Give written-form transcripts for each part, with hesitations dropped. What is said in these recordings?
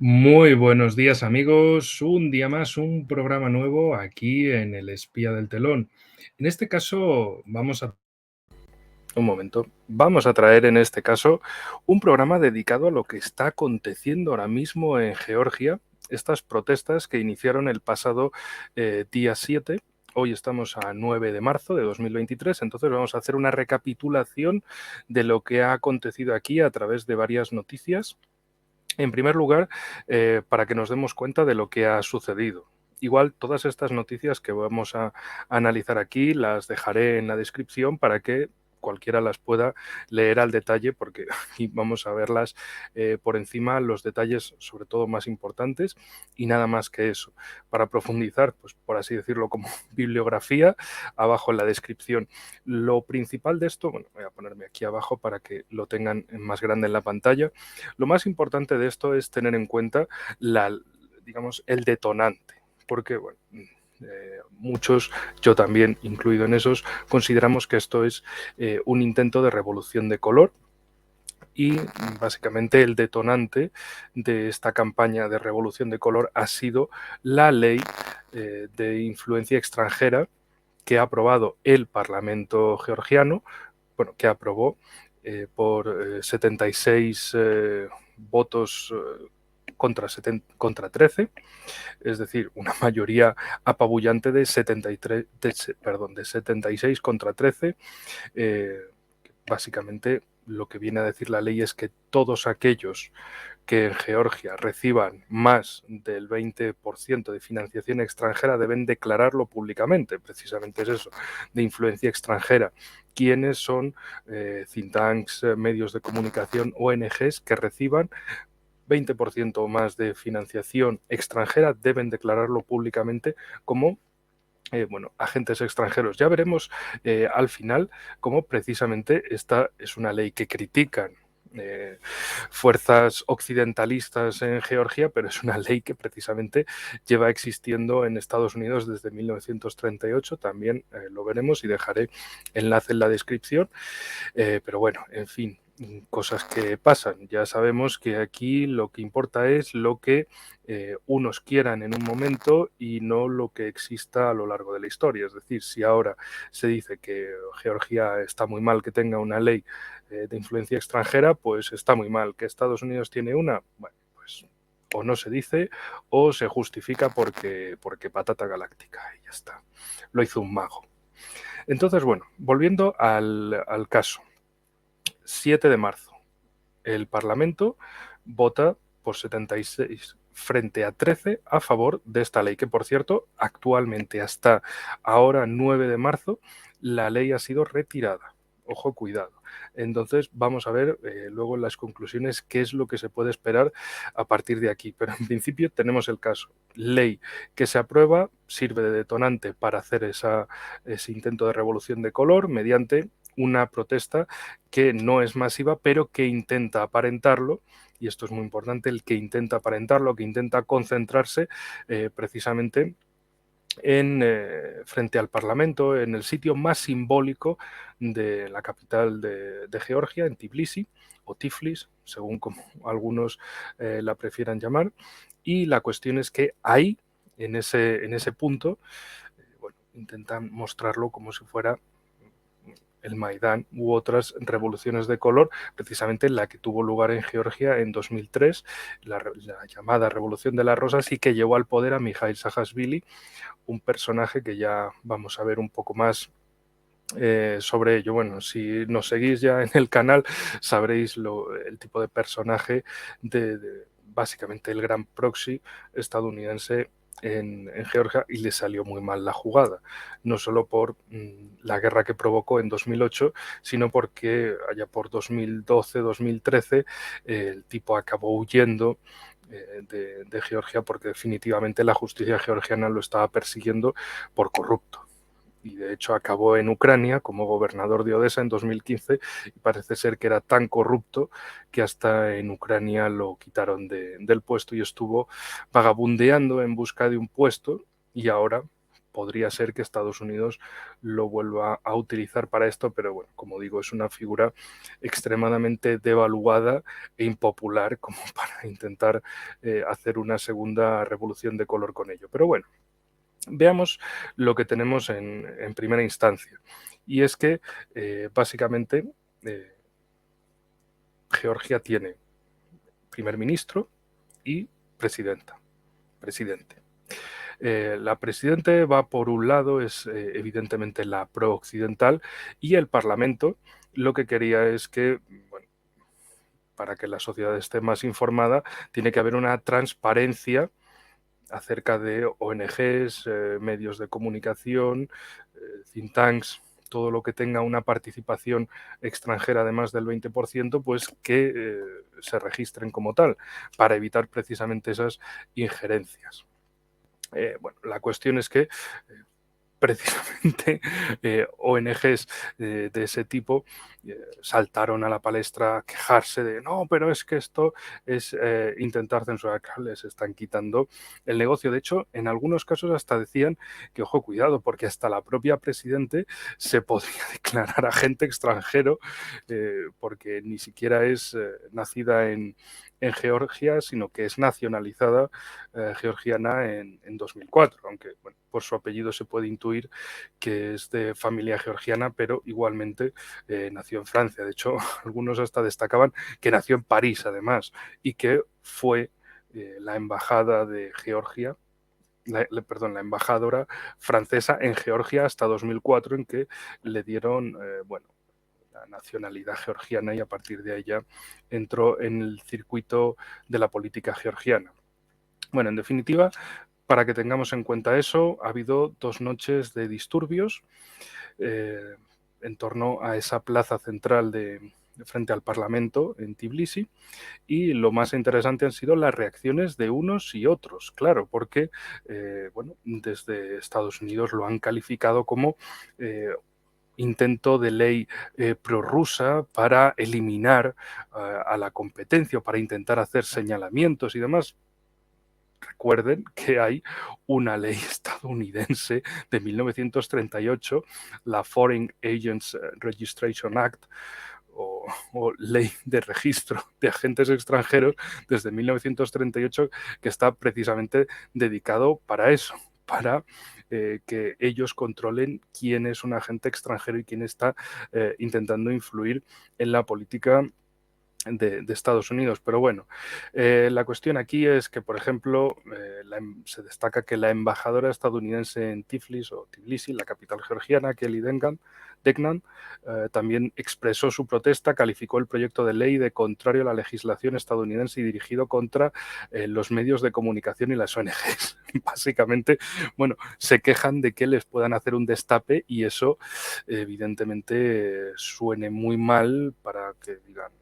Muy buenos días amigos, un día más, un programa nuevo aquí en El Espía del Telón. En este caso vamos a traer en este caso un programa dedicado a lo que está aconteciendo ahora mismo en Georgia, estas protestas que iniciaron el pasado día 7. Hoy estamos a 9 de marzo de 2023, entonces vamos a hacer una recapitulación de lo que ha acontecido aquí a través de varias noticias. En primer lugar, para que nos demos cuenta de lo que ha sucedido. Igual todas estas noticias que vamos a analizar aquí las dejaré en la descripción para que cualquiera las pueda leer al detalle, porque aquí vamos a verlas por encima, los detalles sobre todo más importantes y nada más que eso. Para profundizar, pues por así decirlo, como bibliografía, abajo en la descripción. Lo principal de esto, bueno, voy a ponerme aquí abajo para que lo tengan más grande en la pantalla. Lo más importante de esto es tener en cuenta digamos, el detonante, porque bueno, muchos, yo también incluido en esos, consideramos que esto es un intento de revolución de color. Y básicamente el detonante de esta campaña de revolución de color ha sido la ley de influencia extranjera que ha aprobado el Parlamento georgiano, bueno, que aprobó por 76 votos contra 13, es decir, una mayoría apabullante de 73, de 76 contra 13. Eh, Básicamente, lo que viene a decir la ley es que todos aquellos que en Georgia reciban más del 20% de financiación extranjera deben declararlo públicamente. Precisamente es eso, de influencia extranjera. ¿Quiénes son think tanks, medios de comunicación, ONGs que reciban 20% o más de financiación extranjera? Deben declararlo públicamente como agentes extranjeros. Ya veremos al final cómo precisamente esta es una ley que critican fuerzas occidentalistas en Georgia, pero es una ley que precisamente lleva existiendo en Estados Unidos desde 1938. También lo veremos y dejaré enlace en la descripción. Pero bueno, en fin, cosas que pasan. Ya sabemos que aquí lo que importa es lo que unos quieran en un momento y no lo que exista a lo largo de la historia. Es decir, si ahora se dice que Georgia está muy mal que tenga una ley de influencia extranjera, pues está muy mal. ¿Que Estados Unidos tiene una? Bueno, pues o no se dice o se justifica porque patata galáctica y ya está. Lo hizo un mago. Entonces, bueno, volviendo al caso. 7 de marzo. El Parlamento vota por 76 frente a 13 a favor de esta ley, que por cierto, actualmente hasta ahora 9 de marzo, la ley ha sido retirada. Ojo, cuidado. Entonces vamos a ver luego en las conclusiones qué es lo que se puede esperar a partir de aquí. Pero en principio tenemos el caso. Ley que se aprueba, sirve de detonante para hacer ese intento de revolución de color mediante una protesta que no es masiva, pero que intenta aparentarlo, y esto es muy importante, el que intenta aparentarlo, que intenta concentrarse precisamente frente al Parlamento, en el sitio más simbólico de la capital de Georgia, en Tbilisi, o Tiflis, según como algunos la prefieran llamar, y la cuestión es que ahí, en ese punto, intentan mostrarlo como si fuera el Maidán u otras revoluciones de color, precisamente la que tuvo lugar en Georgia en 2003, la llamada Revolución de las Rosas, y que llevó al poder a Mikhail Saakashvili, un personaje que ya vamos a ver un poco más sobre ello. Bueno, si nos seguís ya en el canal, sabréis el tipo de personaje básicamente el gran proxy estadounidense en Georgia, y le salió muy mal la jugada, no solo por la guerra que provocó en 2008, sino porque allá por 2012-2013 el tipo acabó huyendo de Georgia porque definitivamente la justicia georgiana lo estaba persiguiendo por corrupto. Y de hecho acabó en Ucrania como gobernador de Odessa en 2015, y parece ser que era tan corrupto que hasta en Ucrania lo quitaron del puesto y estuvo vagabundeando en busca de un puesto, y ahora podría ser que Estados Unidos lo vuelva a utilizar para esto, pero bueno, como digo, es una figura extremadamente devaluada e impopular como para intentar hacer una segunda revolución de color con ello. Pero bueno, veamos lo que tenemos en primera instancia. Y es que básicamente eh, Georgia tiene primer ministro y presidente. La presidente va por un lado, es evidentemente la pro-occidental, y el Parlamento lo que quería es que, bueno, para que la sociedad esté más informada, tiene que haber una transparencia acerca de ONGs, medios de comunicación, think tanks, todo lo que tenga una participación extranjera de más del 20%, pues que se registren como tal, para evitar precisamente esas injerencias. Bueno, la cuestión es que precisamente ONGs de ese tipo saltaron a la palestra a quejarse de no, pero es que esto es intentar censurar, claro, les están quitando el negocio. De hecho, en algunos casos hasta decían que, ojo, cuidado, porque hasta la propia presidente se podría declarar agente extranjero porque ni siquiera es nacida en Georgia, sino que es nacionalizada georgiana en 2004, aunque bueno, por su apellido se puede intuir que es de familia georgiana, pero igualmente nació en Francia. De hecho, algunos hasta destacaban que nació en París, además, y que fue la embajada de Georgia, la embajadora francesa en Georgia hasta 2004, en que le dieron, bueno, la nacionalidad georgiana y a partir de ahí ya entró en el circuito de la política georgiana. Bueno, en definitiva, para que tengamos en cuenta eso, ha habido 2 noches de disturbios eh, en torno a esa plaza central de frente al Parlamento en Tbilisi, y lo más interesante han sido las reacciones de unos y otros, claro, porque bueno, desde Estados Unidos lo han calificado como intento de ley prorrusa para eliminar a la competencia o para intentar hacer señalamientos y demás. Recuerden que hay una ley estadounidense de 1938, la Foreign Agents Registration Act, o ley de registro de agentes extranjeros desde 1938, que está precisamente dedicado para eso, para que ellos controlen quién es un agente extranjero y quién está intentando influir en la política de Estados Unidos. Pero bueno, la cuestión aquí es que, por ejemplo, se destaca que la embajadora estadounidense en Tiflis o Tbilisi, la capital georgiana, Kelly Degnan, también expresó su protesta, calificó el proyecto de ley de contrario a la legislación estadounidense y dirigido contra los medios de comunicación y las ONGs. Básicamente, bueno, se quejan de que les puedan hacer un destape y eso evidentemente suene muy mal para que digan,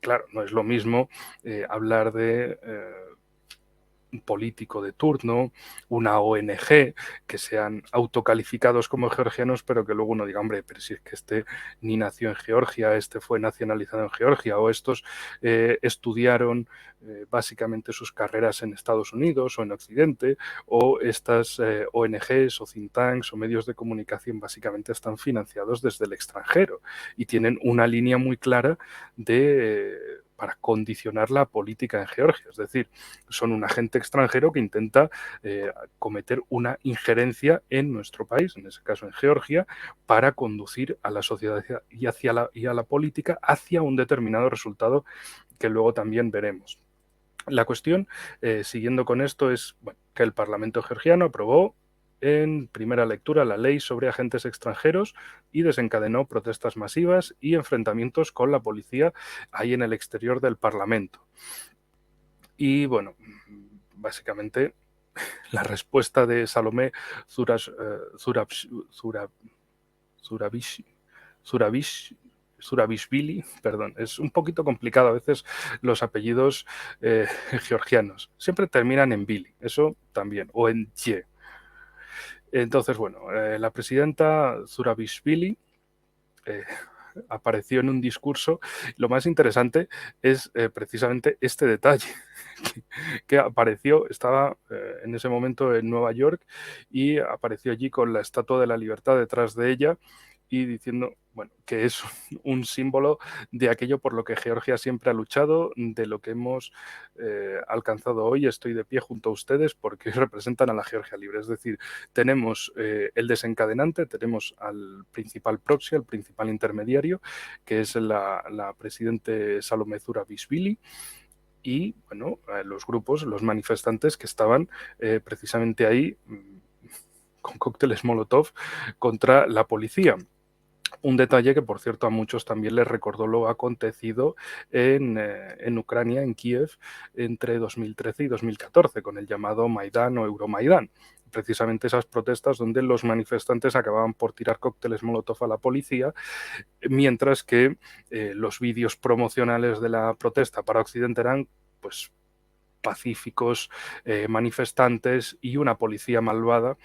claro, no es lo mismo hablar de un político de turno, una ONG, que sean autocalificados como georgianos, pero que luego uno diga, hombre, pero si es que este ni nació en Georgia, este fue nacionalizado en Georgia, o estos estudiaron básicamente sus carreras en Estados Unidos o en Occidente, o estas ONGs o think tanks o medios de comunicación básicamente están financiados desde el extranjero y tienen una línea muy clara para condicionar la política en Georgia. Es decir, son un agente extranjero que intenta cometer una injerencia en nuestro país, en ese caso en Georgia, para conducir a la sociedad y a la política hacia un determinado resultado que luego también veremos. La cuestión, siguiendo con esto, es bueno, que el Parlamento georgiano aprobó en primera lectura la ley sobre agentes extranjeros y desencadenó protestas masivas y enfrentamientos con la policía ahí en el exterior del Parlamento. Y bueno, básicamente la respuesta de Salomé Zurabishvili, perdón, es un poquito complicado a veces los apellidos georgianos. Siempre terminan en Vili, eso también, o en Ye. Entonces, bueno, la presidenta Zurabishvili apareció en un discurso. Lo más interesante es precisamente este detalle, que apareció, estaba en ese momento en Nueva York y apareció allí con la Estatua de la Libertad detrás de ella y diciendo, bueno, que es un símbolo de aquello por lo que Georgia siempre ha luchado, de lo que hemos alcanzado hoy. Estoy de pie junto a ustedes porque representan a la Georgia libre. Es decir, tenemos el desencadenante, tenemos al principal proxy, al principal intermediario, que es la presidente Salome Zurabishvili, y bueno, los grupos, los manifestantes que estaban precisamente ahí con cócteles Molotov contra la policía. Un detalle que, por cierto, a muchos también les recordó lo acontecido en Ucrania, en Kiev, entre 2013 y 2014, con el llamado Maidán o Euromaidán. Precisamente esas protestas donde los manifestantes acababan por tirar cócteles Molotov a la policía, mientras que los vídeos promocionales de la protesta para Occidente eran, pues, pacíficos, manifestantes y una policía malvada.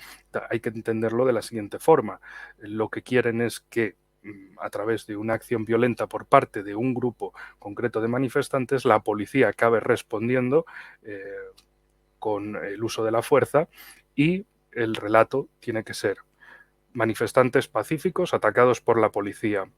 Hay que entenderlo de la siguiente forma. Lo que quieren es que a través de una acción violenta por parte de un grupo concreto de manifestantes, la policía acabe respondiendo con el uso de la fuerza, y el relato tiene que ser manifestantes pacíficos atacados por la policía,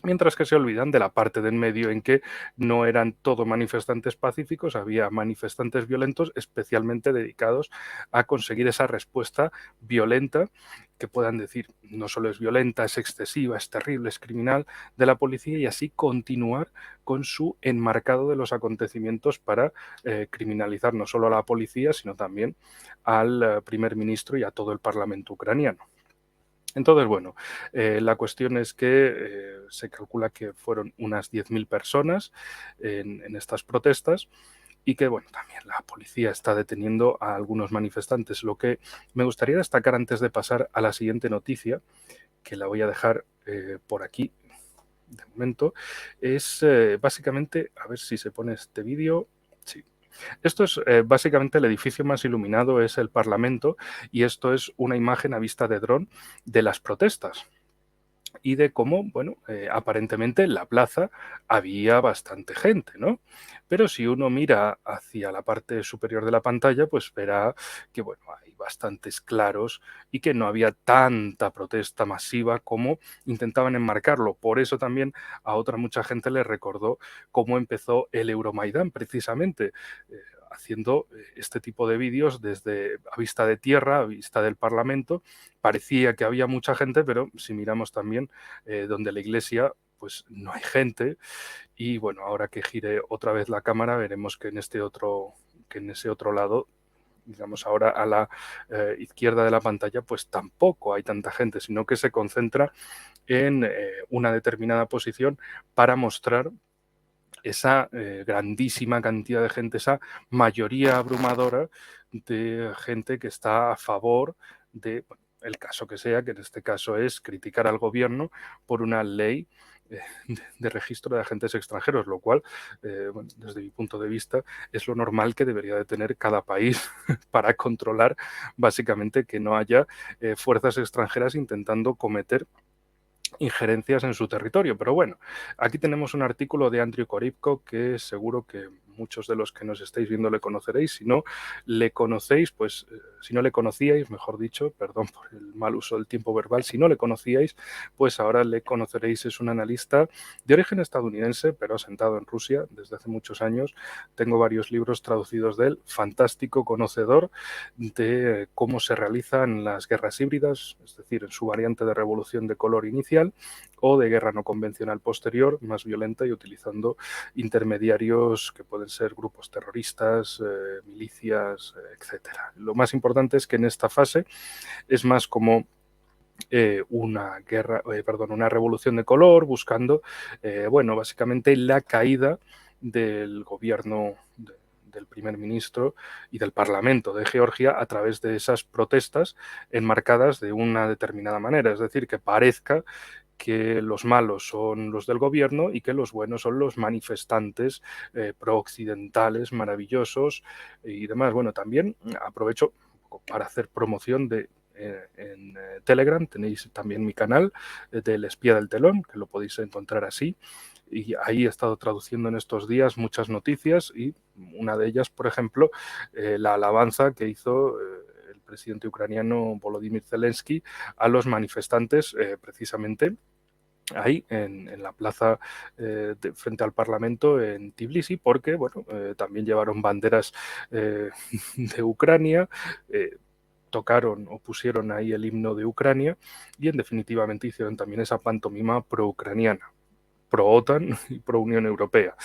mientras que se olvidan de la parte de en medio en que no eran todo manifestantes pacíficos, había manifestantes violentos especialmente dedicados a conseguir esa respuesta violenta, que puedan decir no solo es violenta, es excesiva, es terrible, es criminal, de la policía, y así continuar con su enmarcado de los acontecimientos para criminalizar no solo a la policía, sino también al primer ministro y a todo el parlamento ucraniano. Entonces, bueno, la cuestión es que se calcula que fueron unas 10.000 personas en estas protestas, y que, bueno, también la policía está deteniendo a algunos manifestantes. Lo que me gustaría destacar antes de pasar a la siguiente noticia, que la voy a dejar por aquí de momento, es básicamente, a ver si se pone este vídeo. Sí. Esto es básicamente el edificio más iluminado, es el Parlamento, y esto es una imagen a vista de dron de las protestas y de cómo, bueno, aparentemente en la plaza había bastante gente, ¿no? Pero si uno mira hacia la parte superior de la pantalla, pues verá que, bueno, hay bastantes claros y que no había tanta protesta masiva como intentaban enmarcarlo. Por eso también a otra mucha gente le recordó cómo empezó el Euromaidán, precisamente, haciendo este tipo de vídeos desde a vista de tierra, a vista del Parlamento. Parecía que había mucha gente, pero si miramos también donde la iglesia, pues no hay gente. Y bueno, ahora que gire otra vez la cámara, veremos que en ese otro lado, digamos ahora a la izquierda de la pantalla, pues tampoco hay tanta gente, sino que se concentra en una determinada posición para mostrar esa grandísima cantidad de gente, esa mayoría abrumadora de gente que está a favor de, bueno, el caso que sea, que en este caso es criticar al gobierno por una ley de registro de agentes extranjeros, lo cual, bueno, desde mi punto de vista, es lo normal que debería de tener cada país para controlar básicamente que no haya fuerzas extranjeras intentando cometer injerencias en su territorio. Pero bueno, aquí tenemos un artículo de Andrew Koripko que seguro que muchos de los que nos estáis viendo le conoceréis. Si no le conocéis, pues si no le conocíais, mejor dicho, perdón por el mal uso del tiempo verbal, si no le conocíais, pues ahora le conoceréis. Es un analista de origen estadounidense, pero asentado en Rusia desde hace muchos años. Tengo varios libros traducidos de él, fantástico conocedor de cómo se realizan las guerras híbridas, es decir, en su variante de revolución de color inicial, o de guerra no convencional posterior, más violenta y utilizando intermediarios que pueden ser grupos terroristas, milicias, etcétera. Lo más importante es que en esta fase es más como una revolución de color, buscando, bueno, básicamente la caída del gobierno del primer ministro y del Parlamento de Georgia a través de esas protestas enmarcadas de una determinada manera, es decir, que parezca que los malos son los del gobierno y que los buenos son los manifestantes pro-occidentales, maravillosos y demás. Bueno, también aprovecho para hacer promoción de Telegram tenéis también mi canal del Espía del Telón, que lo podéis encontrar así. Y ahí he estado traduciendo en estos días muchas noticias y una de ellas, por ejemplo, la alabanza que hizo el presidente ucraniano Volodymyr Zelensky a los manifestantes precisamente ahí en la plaza frente al Parlamento en Tbilisi, porque bueno, también llevaron banderas de Ucrania, tocaron o pusieron ahí el himno de Ucrania y en definitivamente hicieron también esa pantomima pro-ucraniana, pro-OTAN y pro-Unión Europea.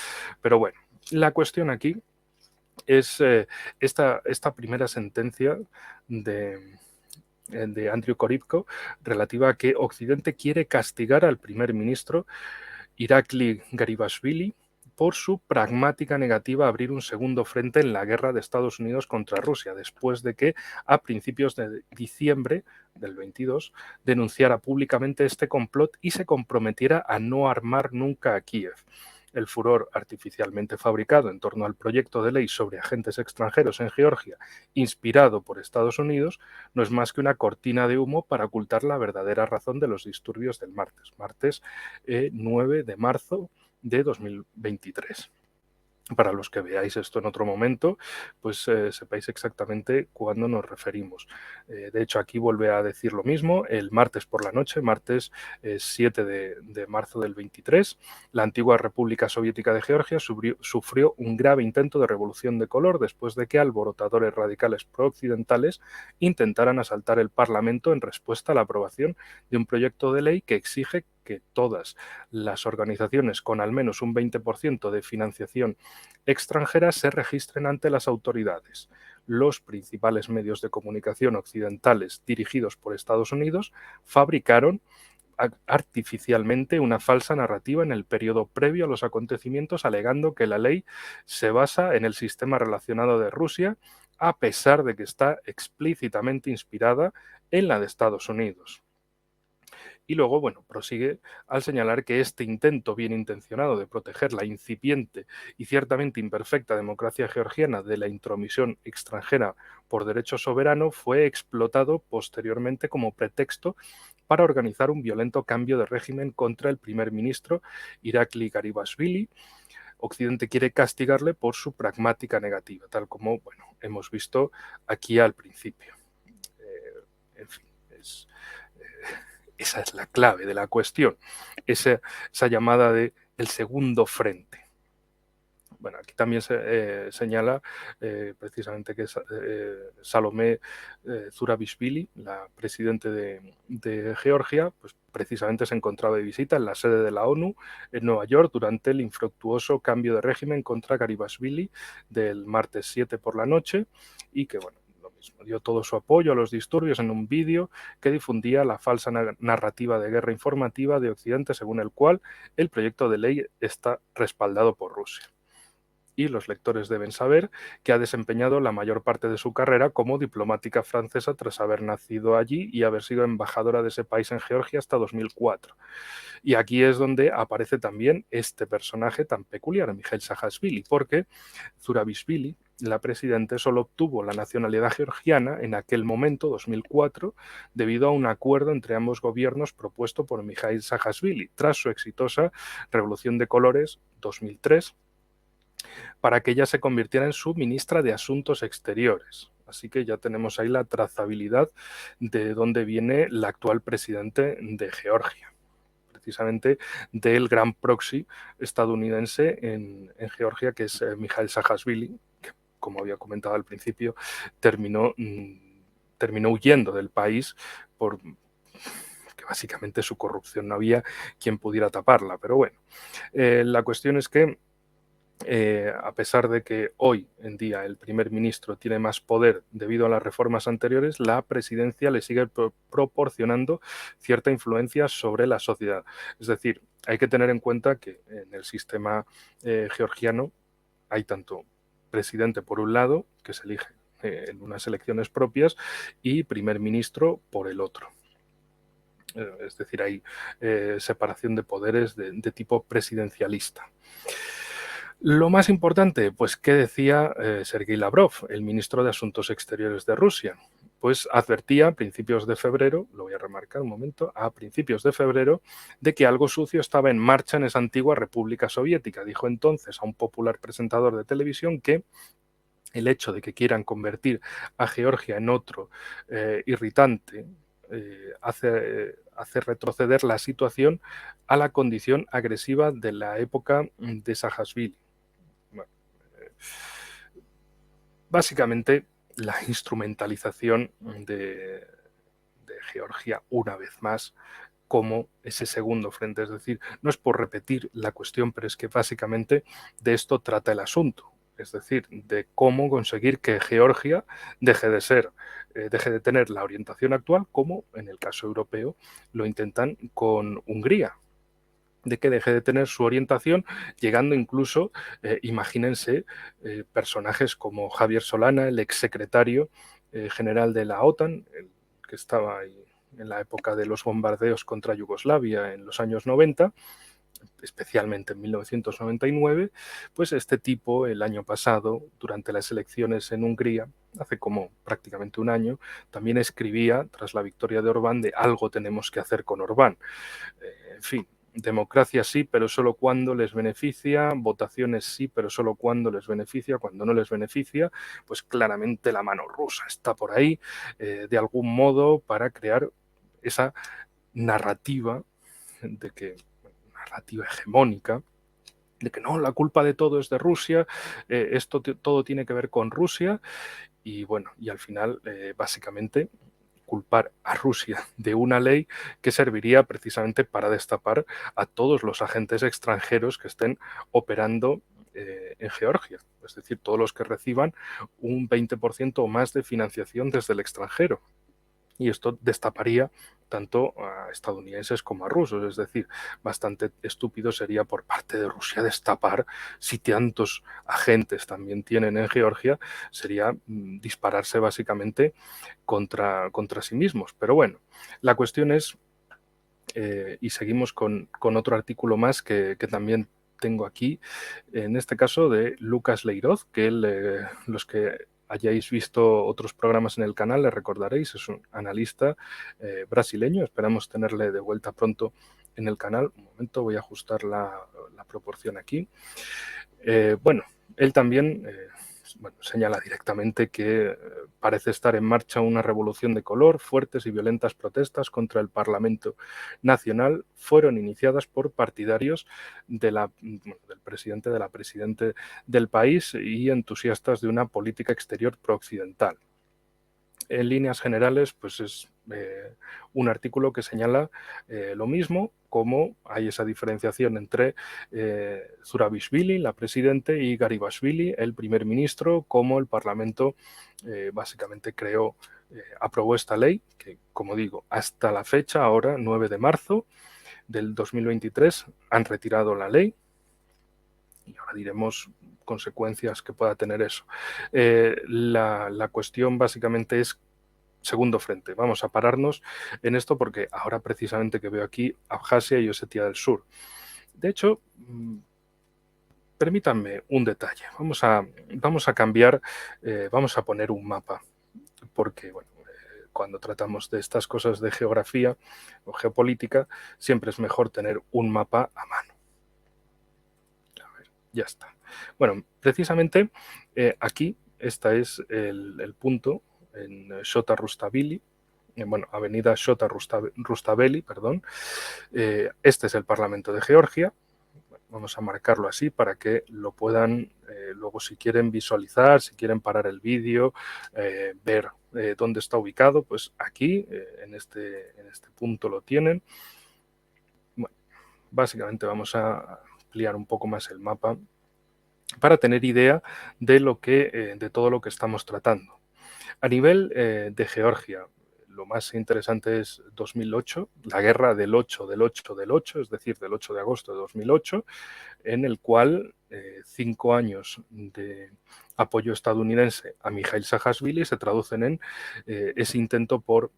Pero bueno, la cuestión aquí es esta primera sentencia de Andrew Korybko relativa a que Occidente quiere castigar al primer ministro Irakli Garibashvili por su pragmática negativa a abrir un segundo frente en la guerra de Estados Unidos contra Rusia, después de que a principios de diciembre del 22 denunciara públicamente este complot y se comprometiera a no armar nunca a Kiev. El furor artificialmente fabricado en torno al proyecto de ley sobre agentes extranjeros en Georgia, inspirado por Estados Unidos, no es más que una cortina de humo para ocultar la verdadera razón de los disturbios del martes 9 de marzo de 2023. Para los que veáis esto en otro momento, pues sepáis exactamente cuándo nos referimos. De hecho, aquí vuelve a decir lo mismo, el martes por la noche, martes 7 de marzo del 23, la antigua República Soviética de Georgia sufrió un grave intento de revolución de color después de que alborotadores radicales prooccidentales intentaran asaltar el Parlamento en respuesta a la aprobación de un proyecto de ley que exige que todas las organizaciones con al menos un 20% de financiación extranjera se registren ante las autoridades. Los principales medios de comunicación occidentales dirigidos por Estados Unidos fabricaron artificialmente una falsa narrativa en el periodo previo a los acontecimientos, alegando que la ley se basa en el sistema relacionado de Rusia, a pesar de que está explícitamente inspirada en la de Estados Unidos. Y luego, bueno, prosigue al señalar que este intento bien intencionado de proteger la incipiente y ciertamente imperfecta democracia georgiana de la intromisión extranjera por derecho soberano fue explotado posteriormente como pretexto para organizar un violento cambio de régimen contra el primer ministro Irakli Garibashvili. Occidente quiere castigarle por su pragmática negativa, tal como, bueno, hemos visto aquí al principio. En fin, esa es la clave de la cuestión, esa llamada de el segundo frente. Bueno, aquí también se señala precisamente que Salomé Zurabishvili, la presidente de Georgia, pues precisamente se encontraba de visita en la sede de la ONU en Nueva York durante el infructuoso cambio de régimen contra Garibashvili del martes 7 por la noche y que, bueno, dio todo su apoyo a los disturbios en un vídeo que difundía la falsa narrativa de guerra informativa de Occidente según el cual el proyecto de ley está respaldado por Rusia. Y los lectores deben saber que ha desempeñado la mayor parte de su carrera como diplomática francesa tras haber nacido allí y haber sido embajadora de ese país en Georgia hasta 2004. Y aquí es donde aparece también este personaje tan peculiar, Mikhail Saakashvili, porque Zurabishvili, la presidenta, solo obtuvo la nacionalidad georgiana en aquel momento, 2004, debido a un acuerdo entre ambos gobiernos propuesto por Mikhail Saakashvili tras su exitosa Revolución de Colores 2003, para que ella se convirtiera en su ministra de Asuntos Exteriores. Así que ya tenemos ahí la trazabilidad de dónde viene el actual presidente de Georgia, precisamente del gran proxy estadounidense en Georgia, que es Mikhail Saakashvili, que, como había comentado al principio, terminó huyendo del país por que básicamente su corrupción no había quien pudiera taparla. Pero bueno, la cuestión es que a pesar de que hoy en día el primer ministro tiene más poder debido a las reformas anteriores, la presidencia le sigue proporcionando cierta influencia sobre la sociedad. Es decir, hay que tener en cuenta que en el sistema georgiano hay tanto presidente por un lado, que se elige en unas elecciones propias, y primer ministro por el otro. Es decir, hay separación de poderes de tipo presidencialista. Lo más importante, pues, ¿qué decía Sergei Lavrov, el ministro de Asuntos Exteriores de Rusia? pues advertía a principios de febrero, lo voy a remarcar un momento, a principios de febrero, de que algo sucio estaba en marcha en esa antigua República Soviética. Dijo entonces a un popular presentador de televisión que el hecho de que quieran convertir a Georgia en otro irritante hace retroceder la situación a la condición agresiva de la época de Saakashvili. Bueno, básicamente, la instrumentalización de Georgia una vez más como ese segundo frente. Es decir, no es por repetir la cuestión, pero es que básicamente de esto trata el asunto. Es decir, de cómo conseguir que Georgia deje de ser, deje de tener la orientación actual, como en el caso europeo lo intentan con Hungría, de que deje de tener su orientación, llegando incluso, imagínense, personajes como Javier Solana, el exsecretario general de la OTAN, el que estaba ahí en la época de los bombardeos contra Yugoslavia en los años 90, especialmente en 1999, pues este tipo el año pasado, durante las elecciones en Hungría, hace como prácticamente un año, también escribía, tras la victoria de Orbán, de algo tenemos que hacer con Orbán. En fin, democracia sí, pero solo cuando les beneficia, votaciones sí, pero solo cuando les beneficia, cuando no les beneficia, pues claramente la mano rusa está por ahí, de algún modo, para crear esa narrativa de que, narrativa hegemónica, de que no, la culpa de todo es de Rusia, esto todo tiene que ver con Rusia, y bueno, y al final, básicamente, culpar a Rusia de una ley que serviría precisamente para destapar a todos los agentes extranjeros que estén operando en Georgia, es decir, todos los que reciban un 20% o más de financiación desde el extranjero. Y esto destaparía tanto a estadounidenses como a rusos. Es decir, bastante estúpido sería por parte de Rusia destapar, si tantos agentes también tienen en Georgia, sería dispararse básicamente contra sí mismos. Pero bueno, la cuestión es, y seguimos con otro artículo más que también tengo aquí, en este caso de Lucas Leiroz, que los que hayáis visto otros programas en el canal le recordaréis, es un analista brasileño, esperamos tenerle de vuelta pronto en el canal. Un momento, voy a ajustar la proporción aquí. Bueno, él también señala directamente que parece estar en marcha una revolución de color. Fuertes y violentas protestas contra el Parlamento Nacional fueron iniciadas por partidarios del presidente, de la presidente del país y entusiastas de una política exterior prooccidental. En líneas generales, pues es un artículo que señala lo mismo, cómo hay esa diferenciación entre Zurabishvili, la presidente, y Garibashvili, el primer ministro, cómo el Parlamento básicamente aprobó esta ley, que, como digo, hasta la fecha, ahora, 9 de marzo del 2023, han retirado la ley, y ahora diremos consecuencias que pueda tener eso. La cuestión básicamente es segundo frente. Vamos a pararnos en esto porque ahora precisamente que veo aquí Abjasia y Osetia del Sur. De hecho, permítanme un detalle. Vamos a cambiar, vamos a poner un mapa, porque bueno, cuando tratamos de estas cosas de geografía o geopolítica, siempre es mejor tener un mapa a mano. A ver, ya está. Bueno, precisamente aquí, este es el punto en Shota Rustaveli, bueno, avenida Shota Rustaveli, perdón. Este es el Parlamento de Georgia. Vamos a marcarlo así para que lo puedan luego, si quieren visualizar, si quieren parar el vídeo, ver dónde está ubicado, pues aquí, en este punto lo tienen. Bueno, básicamente vamos a ampliar un poco más el mapa para tener idea de todo lo que estamos tratando. A nivel de Georgia, lo más interesante es 2008, la guerra del 8 del 8 del 8, es decir, del 8 de agosto de 2008, en el cual 5 años de apoyo estadounidense a Mikhail Saakashvili se traducen en ese intento por,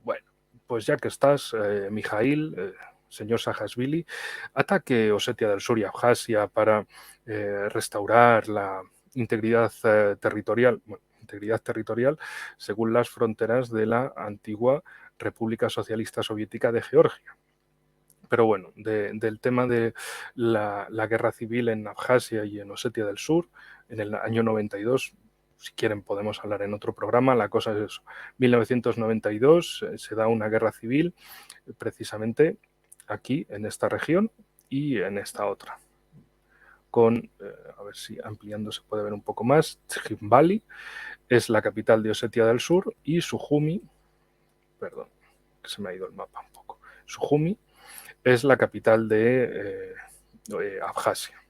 bueno, pues ya que estás, Mikhail, señor Saakashvili, ataque Osetia del Sur y Abjasia para restaurar la integridad territorial, bueno, integridad territorial según las fronteras de la antigua República Socialista Soviética de Georgia. Pero bueno, del tema de la guerra civil en Abjasia y en Osetia del Sur, en el año 92, si quieren podemos hablar en otro programa, la cosa es eso. 1992 se da una guerra civil precisamente aquí, en esta región y en esta otra. Con, a ver si ampliando se puede ver un poco más, Tskhinvali es la capital de Osetia del Sur y Sujumi, perdón, que se me ha ido el mapa un poco, Sujumi es la capital de Abjasia.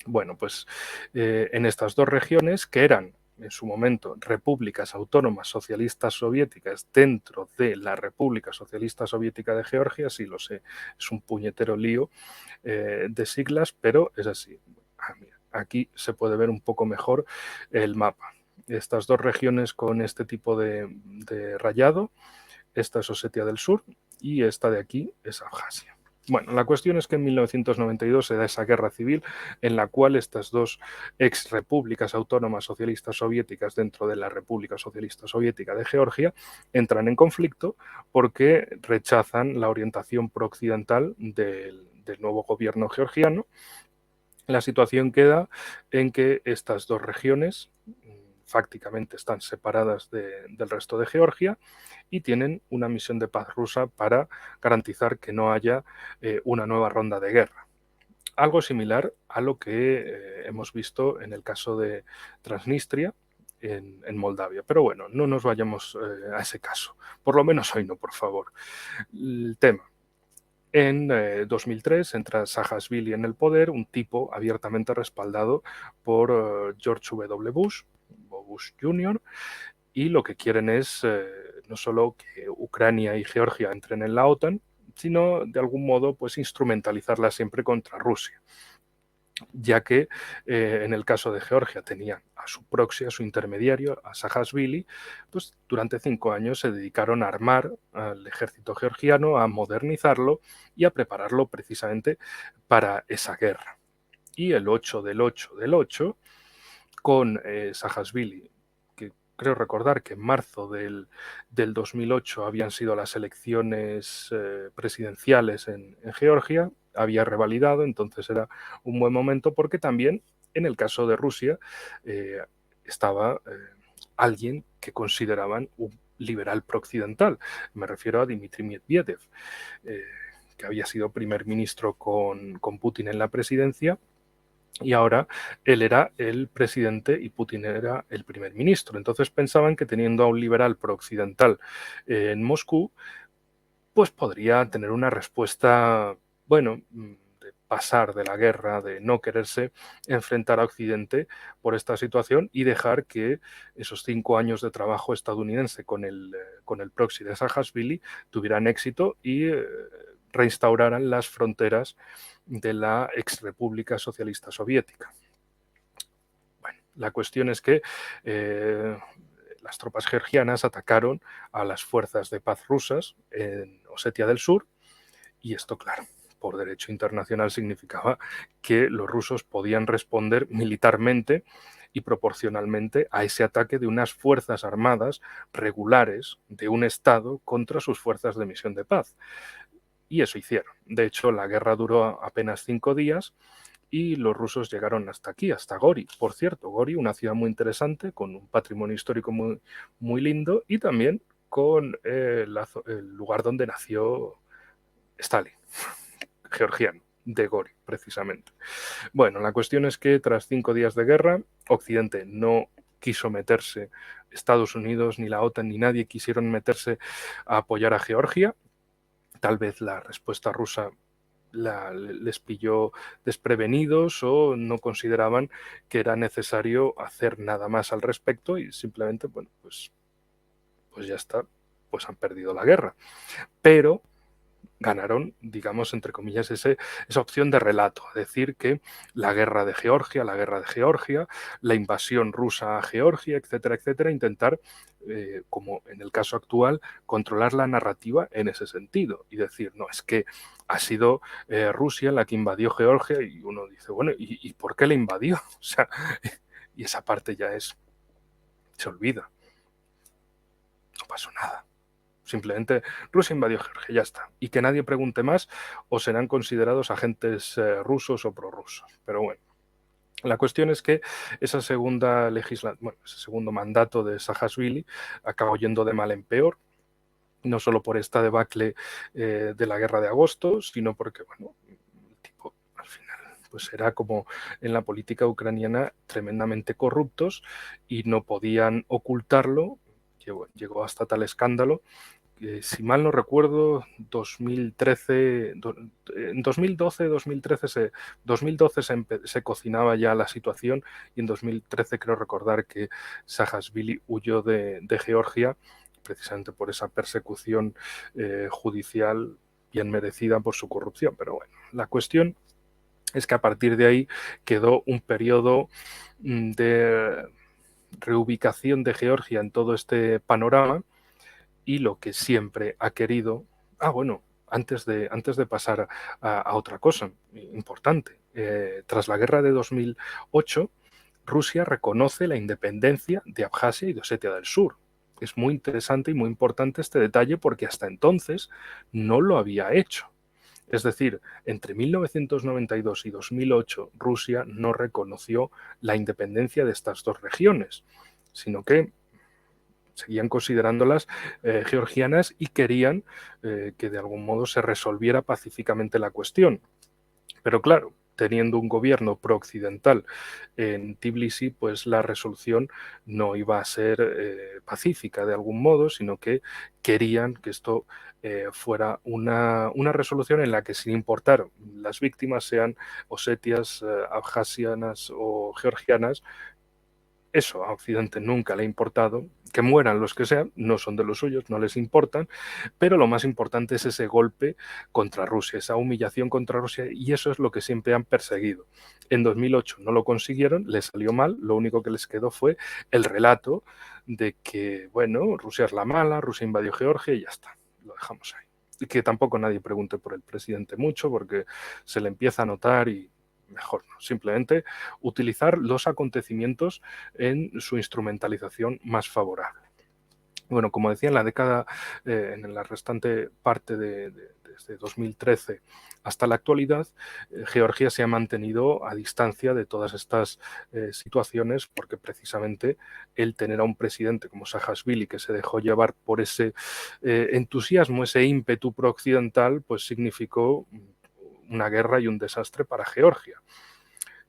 Bueno, pues en estas dos regiones, que eran en su momento repúblicas autónomas socialistas soviéticas dentro de la República Socialista Soviética de Georgia, sí lo sé, es un puñetero lío de siglas, pero es así. Mira, aquí se puede ver un poco mejor el mapa. Estas dos regiones con este tipo de rayado, esta es Osetia del Sur y esta de aquí es Abjasia. Bueno, la cuestión es que en 1992 se da esa guerra civil en la cual estas dos ex repúblicas autónomas socialistas soviéticas dentro de la República Socialista Soviética de Georgia entran en conflicto porque rechazan la orientación prooccidental del nuevo gobierno georgiano. La situación queda en que estas dos regiones fácticamente están separadas del resto de Georgia y tienen una misión de paz rusa para garantizar que no haya una nueva ronda de guerra. Algo similar a lo que hemos visto en el caso de Transnistria en Moldavia. Pero bueno, no nos vayamos a ese caso. Por lo menos hoy no, por favor. El tema. En 2003 entra Saakashvili en el poder, un tipo abiertamente respaldado por George W. Bush, o Bush Jr., y lo que quieren es no solo que Ucrania y Georgia entren en la OTAN, sino de algún modo pues instrumentalizarla siempre contra Rusia, ya que en el caso de Georgia tenían a su proxy, a su intermediario, a Saakashvili, pues durante 5 años se dedicaron a armar al ejército georgiano, a modernizarlo y a prepararlo precisamente para esa guerra. Y el 8 del 8 del 8, con Saakashvili, que creo recordar que en marzo del 2008 habían sido las elecciones presidenciales en Georgia, había revalidado, entonces era un buen momento porque también en el caso de Rusia estaba alguien que consideraban un liberal prooccidental. Me refiero a Dmitry Medvedev, que había sido primer ministro con Putin en la presidencia y ahora él era el presidente y Putin era el primer ministro. Entonces pensaban que teniendo a un liberal prooccidental en Moscú, pues podría tener una respuesta, bueno, de pasar de la guerra, de no quererse enfrentar a Occidente por esta situación y dejar que esos 5 años de trabajo estadounidense con el proxy de Saakashvili tuvieran éxito y reinstauraran las fronteras de la ex República Socialista Soviética. Bueno, la cuestión es que las tropas georgianas atacaron a las fuerzas de paz rusas en Osetia del Sur y esto, claro, por derecho internacional significaba que los rusos podían responder militarmente y proporcionalmente a ese ataque de unas fuerzas armadas regulares de un Estado contra sus fuerzas de misión de paz. Y eso hicieron. De hecho, la guerra duró apenas 5 días y los rusos llegaron hasta aquí, hasta Gori. Por cierto, Gori, una ciudad muy interesante, con un patrimonio histórico muy, muy lindo y también con el lugar donde nació Stalin, georgiano, de Gori, precisamente. Bueno, la cuestión es que tras 5 días de guerra, Occidente no quiso meterse, Estados Unidos, ni la OTAN, ni nadie quisieron meterse a apoyar a Georgia. Tal vez la respuesta rusa les pilló desprevenidos o no consideraban que era necesario hacer nada más al respecto y simplemente, bueno, pues ya está, pues han perdido la guerra. Pero ganaron, digamos, entre comillas, esa opción de relato, decir que la guerra de Georgia, la invasión rusa a Georgia, etcétera, etcétera, intentar, como en el caso actual, controlar la narrativa en ese sentido y decir, no, es que ha sido Rusia la que invadió Georgia y uno dice, bueno, ¿y por qué la invadió? O sea, y esa parte ya es se olvida. No pasó nada. Simplemente Rusia invadió Georgia, ya está. Y que nadie pregunte más o serán considerados agentes rusos o prorrusos. Pero bueno, la cuestión es que esa ese segundo mandato de Saakashvili acabó yendo de mal en peor, no solo por esta debacle de la guerra de agosto, sino porque, bueno, el tipo al final pues era como en la política ucraniana tremendamente corruptos y no podían ocultarlo. Llegó hasta tal escándalo si mal no recuerdo, 2013, en 2012, 2012 se cocinaba ya la situación y en 2013 creo recordar que Saakashvili huyó de Georgia precisamente por esa persecución judicial bien merecida por su corrupción. Pero bueno, la cuestión es que a partir de ahí quedó un periodo de reubicación de Georgia en todo este panorama y lo que siempre ha querido. Bueno, antes de pasar a otra cosa importante, tras la guerra de 2008, Rusia reconoce la independencia de Abjasia y de Osetia del Sur. Es muy interesante y muy importante este detalle porque hasta entonces no lo había hecho. Es decir, entre 1992 y 2008 Rusia no reconoció la independencia de estas dos regiones, sino que seguían considerándolas georgianas y querían que de algún modo se resolviera pacíficamente la cuestión. Pero claro, teniendo un gobierno pro-occidental en Tbilisi, pues la resolución no iba a ser pacífica de algún modo, sino que querían que esto fuera una resolución en la que, sin importar las víctimas sean osetias, abjasianas o georgianas, eso a Occidente nunca le ha importado, que mueran los que sean, no son de los suyos, no les importan, pero lo más importante es ese golpe contra Rusia, esa humillación contra Rusia, y eso es lo que siempre han perseguido. En 2008 no lo consiguieron, les salió mal, lo único que les quedó fue el relato de que, bueno, Rusia es la mala, Rusia invadió Georgia y ya está, lo dejamos ahí. Y que tampoco nadie pregunte por el presidente mucho, porque se le empieza a notar y mejor no, simplemente utilizar los acontecimientos en su instrumentalización más favorable. Bueno, como decía, en la década, en la restante parte desde 2013 hasta la actualidad, Georgia se ha mantenido a distancia de todas estas situaciones porque precisamente el tener a un presidente como Saakashvili que se dejó llevar por ese entusiasmo, ese ímpetu pro-occidental, pues significó una guerra y un desastre para Georgia.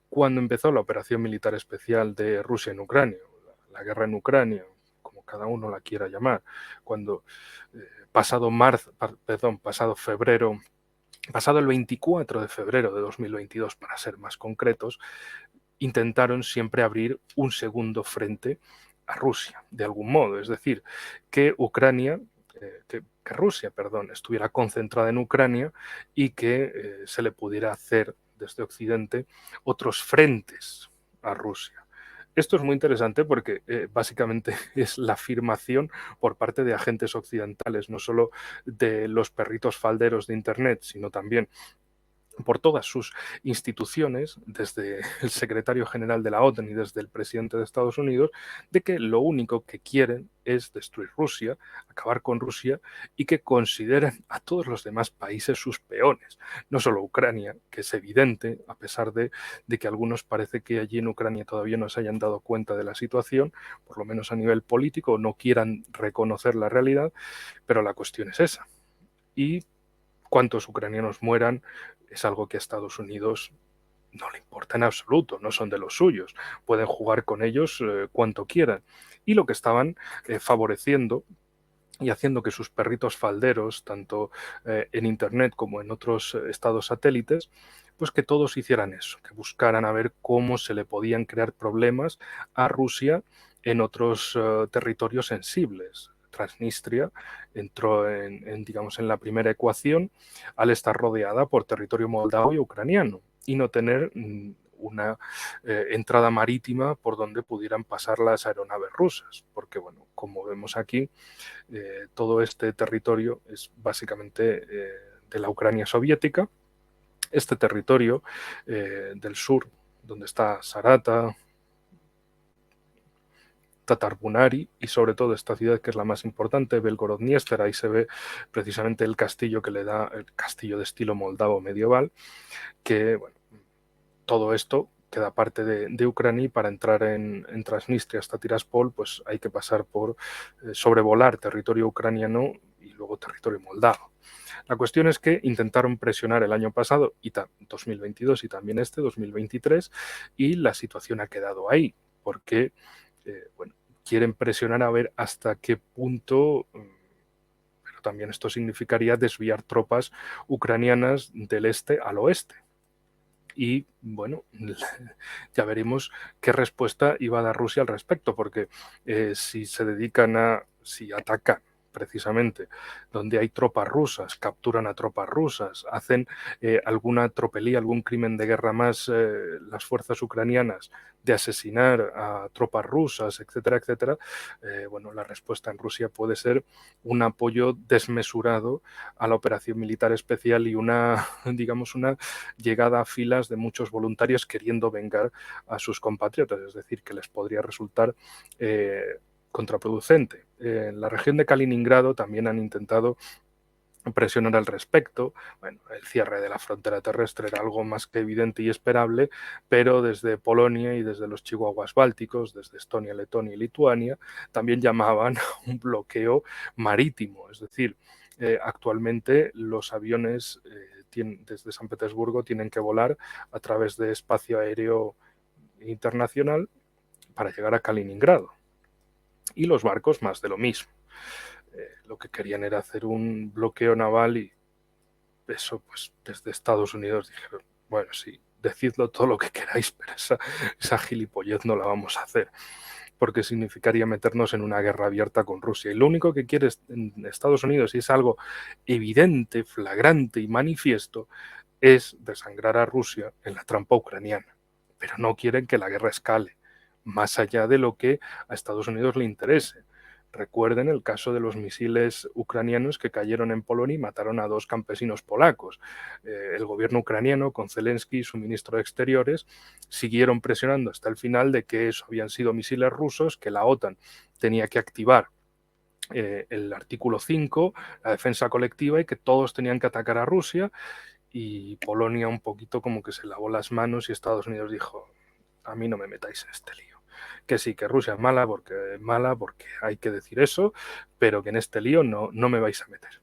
Cuando empezó la operación militar especial de Rusia en Ucrania, la guerra en Ucrania, como cada uno la quiera llamar, cuando pasado el 24 de febrero de 2022, para ser más concretos, intentaron siempre abrir un segundo frente a Rusia, de algún modo. Es decir, que Rusia, estuviera concentrada en Ucrania y que se le pudiera hacer desde Occidente otros frentes a Rusia. Esto es muy interesante porque básicamente es la afirmación por parte de agentes occidentales, no solo de los perritos falderos de Internet, sino también por todas sus instituciones, desde el secretario general de la OTAN y desde el presidente de Estados Unidos, de que lo único que quieren es destruir Rusia, acabar con Rusia y que consideren a todos los demás países sus peones, no solo Ucrania, que es evidente, a pesar de que algunos parece que allí en Ucrania todavía no se hayan dado cuenta de la situación, por lo menos a nivel político, no quieran reconocer la realidad, pero la cuestión es esa. Y cuántos ucranianos mueran es algo que a Estados Unidos no le importa en absoluto, no son de los suyos, pueden jugar con ellos cuanto quieran. Y lo que estaban favoreciendo y haciendo que sus perritos falderos, tanto en Internet como en otros estados satélites, pues que todos hicieran eso, que buscaran a ver cómo se le podían crear problemas a Rusia en otros territorios sensibles. Transnistria entró digamos, en la primera ecuación al estar rodeada por territorio moldavo y ucraniano y no tener una entrada marítima por donde pudieran pasar las aeronaves rusas, porque bueno, como vemos aquí, todo este territorio es básicamente de la Ucrania soviética. Este territorio del sur, donde está Sarata, Tatarbunari y sobre todo esta ciudad que es la más importante, Belgorod-Dniester, ahí se ve precisamente el castillo que le da, el castillo de estilo moldavo medieval, que bueno, todo esto queda parte de Ucrania y para entrar en Transnistria hasta Tiraspol pues hay que pasar por sobrevolar territorio ucraniano y luego territorio moldavo. La cuestión es que intentaron presionar el año pasado, 2022 y también 2023, y la situación ha quedado ahí, porque bueno, quieren presionar a ver hasta qué punto, pero también esto significaría desviar tropas ucranianas del este al oeste. Y bueno, ya veremos qué respuesta iba a dar Rusia al respecto, porque si se dedican si atacan precisamente donde hay tropas rusas, capturan a tropas rusas, hacen alguna tropelía, algún crimen de guerra más las fuerzas ucranianas de asesinar a tropas rusas, etcétera, etcétera, bueno, la respuesta en Rusia puede ser un apoyo desmesurado a la operación militar especial y digamos, una llegada a filas de muchos voluntarios queriendo vengar a sus compatriotas, es decir, que les podría resultar contraproducente. En la región de Kaliningrado también han intentado presionar al respecto. Bueno, el cierre de la frontera terrestre era algo más que evidente y esperable, pero desde Polonia y desde los chihuahuas bálticos, desde Estonia, Letonia y Lituania, también llamaban a un bloqueo marítimo, es decir, actualmente los aviones desde San Petersburgo tienen que volar a través de espacio aéreo internacional para llegar a Kaliningrado. Y los barcos más de lo mismo. Lo que querían era hacer un bloqueo naval y eso, pues desde Estados Unidos dijeron, bueno, sí, decidlo todo lo que queráis, pero esa gilipollez no la vamos a hacer, porque significaría meternos en una guerra abierta con Rusia. Y lo único que quiere Estados Unidos, y es algo evidente, flagrante y manifiesto, es desangrar a Rusia en la trampa ucraniana. Pero no quieren que la guerra escale, más allá de lo que a Estados Unidos le interese. Recuerden el caso de los misiles ucranianos que cayeron en Polonia y mataron a 2 campesinos polacos. El gobierno ucraniano, con Zelensky y su ministro de Exteriores, siguieron presionando hasta el final de que eso habían sido misiles rusos, que la OTAN tenía que activar el artículo 5, la defensa colectiva, y que todos tenían que atacar a Rusia. Y Polonia un poquito como que se lavó las manos y Estados Unidos dijo, a mí no me metáis en este lío. Que sí, que Rusia es mala porque hay que decir eso, pero que en este lío no me vais a meter.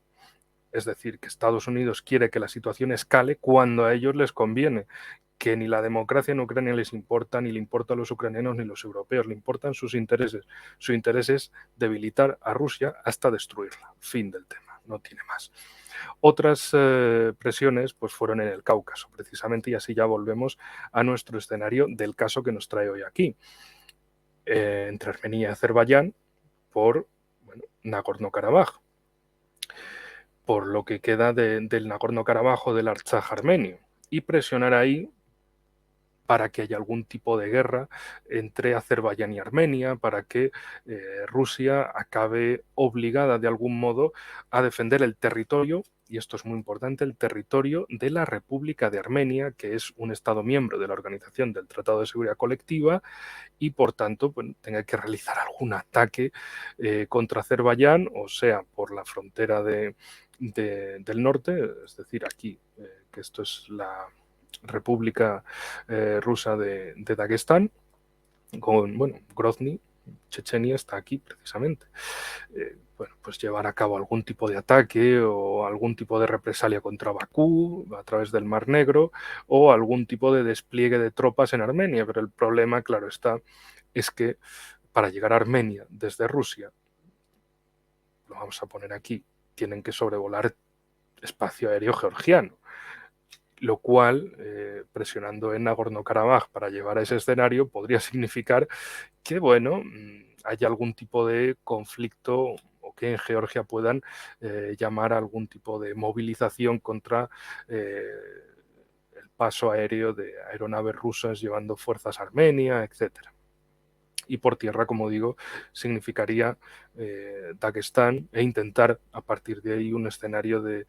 Es decir, que Estados Unidos quiere que la situación escale cuando a ellos les conviene, que ni la democracia en Ucrania les importa, ni le importa a los ucranianos ni los europeos, le importan sus intereses. Su interés es debilitar a Rusia hasta destruirla. Fin del tema, no tiene más. Otras presiones pues fueron en el Cáucaso, precisamente, y así ya volvemos a nuestro escenario del caso que nos trae hoy aquí. Entre Armenia y Azerbaiyán por Nagorno-Karabaj, por lo que queda del Nagorno-Karabaj o del Artsaj armenio, y presionar ahí para que haya algún tipo de guerra entre Azerbaiyán y Armenia, para que Rusia acabe obligada de algún modo a defender el territorio, y esto es muy importante, el territorio de la República de Armenia, que es un Estado miembro de la Organización del Tratado de Seguridad Colectiva, y por tanto bueno, tenga que realizar algún ataque contra Azerbaiyán, o sea, por la frontera del norte, es decir, aquí, que esto es la República Rusa de Dagestán, con, bueno, Grozny, Chechenia está aquí precisamente. Bueno, pues llevar a cabo algún tipo de ataque o algún tipo de represalia contra Bakú a través del Mar Negro o algún tipo de despliegue de tropas en Armenia. Pero el problema, claro está, es que para llegar a Armenia desde Rusia, lo vamos a poner aquí, tienen que sobrevolar espacio aéreo georgiano, lo cual, presionando en Nagorno-Karabaj para llevar a ese escenario, podría significar que, bueno, haya algún tipo de conflicto o que en Georgia puedan llamar a algún tipo de movilización contra el paso aéreo de aeronaves rusas llevando fuerzas a Armenia, etcétera. Y por tierra, como digo, significaría Dagestán e intentar a partir de ahí un escenario de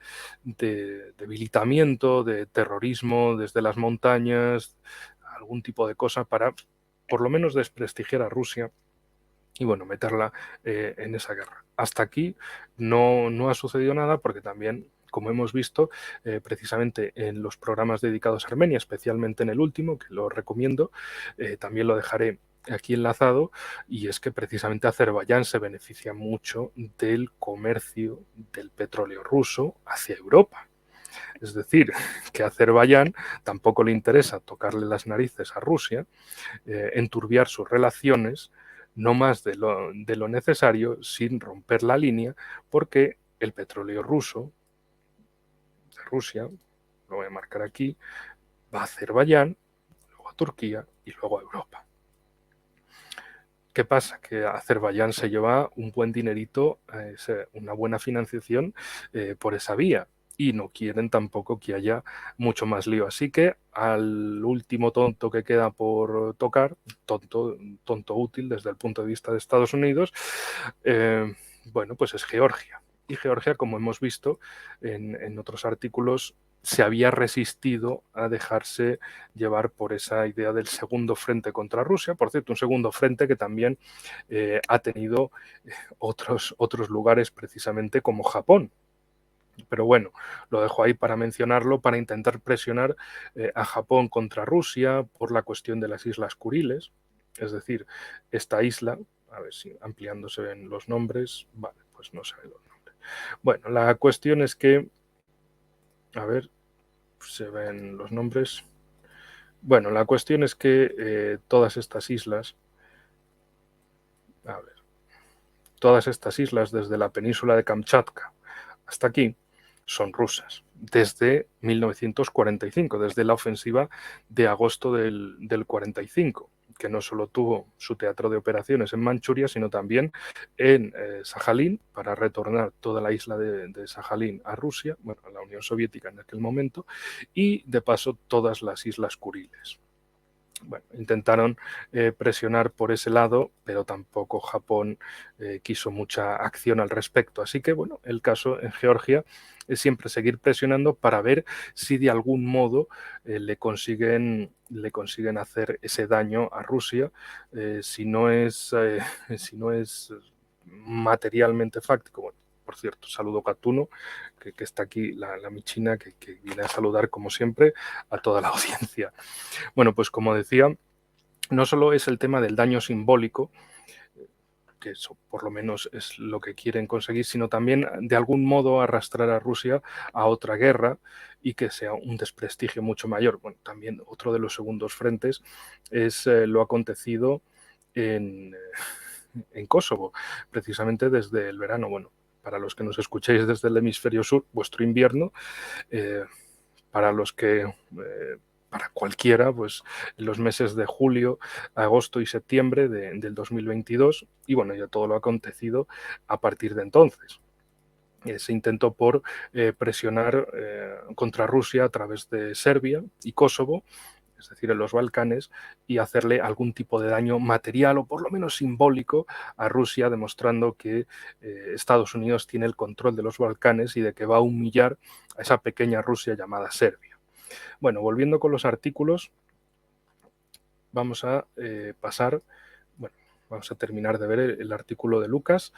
debilitamiento, de terrorismo desde las montañas, algún tipo de cosa para por lo menos desprestigiar a Rusia y bueno, meterla en esa guerra. Hasta aquí no ha sucedido nada porque también, como hemos visto, precisamente en los programas dedicados a Armenia, especialmente en el último, que lo recomiendo, también lo dejaré aquí enlazado, y es que precisamente Azerbaiyán se beneficia mucho del comercio del petróleo ruso hacia Europa. Es decir, que a Azerbaiyán tampoco le interesa tocarle las narices a Rusia, enturbiar sus relaciones, no más de lo necesario, sin romper la línea, porque el petróleo ruso, de Rusia, lo voy a marcar aquí, va a Azerbaiyán, luego a Turquía y luego a Europa. ¿Qué pasa? Que Azerbaiyán se lleva un buen dinerito, una buena financiación por esa vía, y no quieren tampoco que haya mucho más lío. Así que al último tonto que queda por tocar, tonto útil desde el punto de vista de Estados Unidos, bueno, pues es Georgia. Y Georgia, como hemos visto en otros artículos, se había resistido a dejarse llevar por esa idea del segundo frente contra Rusia. Por cierto, un segundo frente que también ha tenido otros lugares, precisamente como Japón. Pero bueno, lo dejo ahí para mencionarlo, para intentar presionar a Japón contra Rusia por la cuestión de las Islas Kuriles. Es decir, esta isla, a ver si ampliándose ven los nombres, vale, pues no se ven los nombres. Bueno, la cuestión es que, a ver, se ven los nombres. Bueno, la cuestión es que todas estas islas, a ver, todas estas islas desde la península de Kamchatka hasta aquí son rusas, desde 1945, desde la ofensiva de agosto del 45, que no solo tuvo su teatro de operaciones en Manchuria, sino también en Sajalín, para retornar toda la isla de Sajalín a Rusia, bueno, a la Unión Soviética en aquel momento, y de paso todas las islas Kuriles. Bueno, intentaron presionar por ese lado, pero tampoco Japón quiso mucha acción al respecto. Así que, bueno, el caso en Georgia es siempre seguir presionando para ver si de algún modo le consiguen hacer ese daño a Rusia, si no es, si no es materialmente fáctico. Bueno, por cierto, saludo Catuno, que está aquí, la Michina, que viene a saludar, como siempre, a toda la audiencia. Bueno, pues como decía, no solo es el tema del daño simbólico, que eso por lo menos es lo que quieren conseguir, sino también de algún modo arrastrar a Rusia a otra guerra y que sea un desprestigio mucho mayor. Bueno, también otro de los segundos frentes es lo acontecido en, en Kosovo, precisamente desde el verano. Bueno, para los que nos escuchéis desde el hemisferio sur, vuestro invierno, para los que para cualquiera, pues en los meses de julio, agosto y septiembre del 2022, y bueno, ya todo lo ha acontecido a partir de entonces. Se intentó por presionar contra Rusia a través de Serbia y Kosovo, es decir, en los Balcanes, y hacerle algún tipo de daño material o por lo menos simbólico a Rusia, demostrando que Estados Unidos tiene el control de los Balcanes y de que va a humillar a esa pequeña Rusia llamada Serbia. Bueno, volviendo con los artículos, vamos a pasar, bueno, vamos a terminar de ver el artículo de Lucas.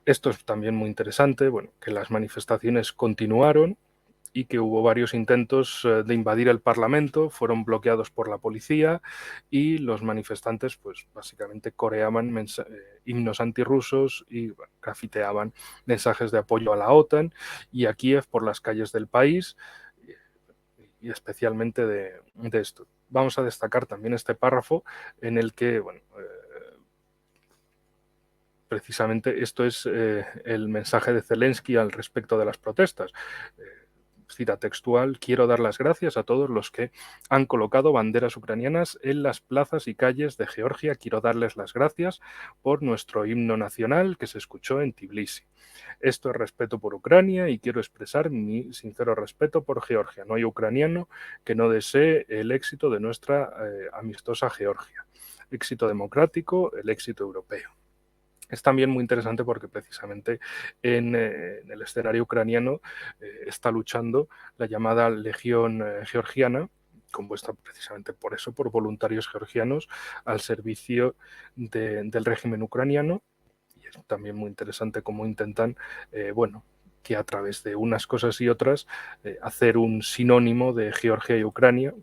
Esto es también muy interesante, bueno, que las manifestaciones continuaron y que hubo varios intentos de invadir el Parlamento, fueron bloqueados por la policía y los manifestantes pues básicamente coreaban himnos antirrusos y bueno, grafiteaban mensajes de apoyo a la OTAN y a Kiev por las calles del país y especialmente de esto. Vamos a destacar también este párrafo en el que, bueno, precisamente esto es el mensaje de Zelensky al respecto de las protestas. Cita textual: quiero dar las gracias a todos los que han colocado banderas ucranianas en las plazas y calles de Georgia. Quiero darles las gracias por nuestro himno nacional que se escuchó en Tbilisi. Esto es respeto por Ucrania y quiero expresar mi sincero respeto por Georgia. No hay ucraniano que no desee el éxito de nuestra amistosa Georgia. Éxito democrático, el éxito europeo. Es también muy interesante porque precisamente en el escenario ucraniano está luchando la llamada Legión Georgiana, compuesta precisamente por eso, por voluntarios georgianos al servicio del régimen ucraniano. Y es también muy interesante cómo intentan, bueno, que a través de unas cosas y otras hacer un sinónimo de Georgia y Ucrania,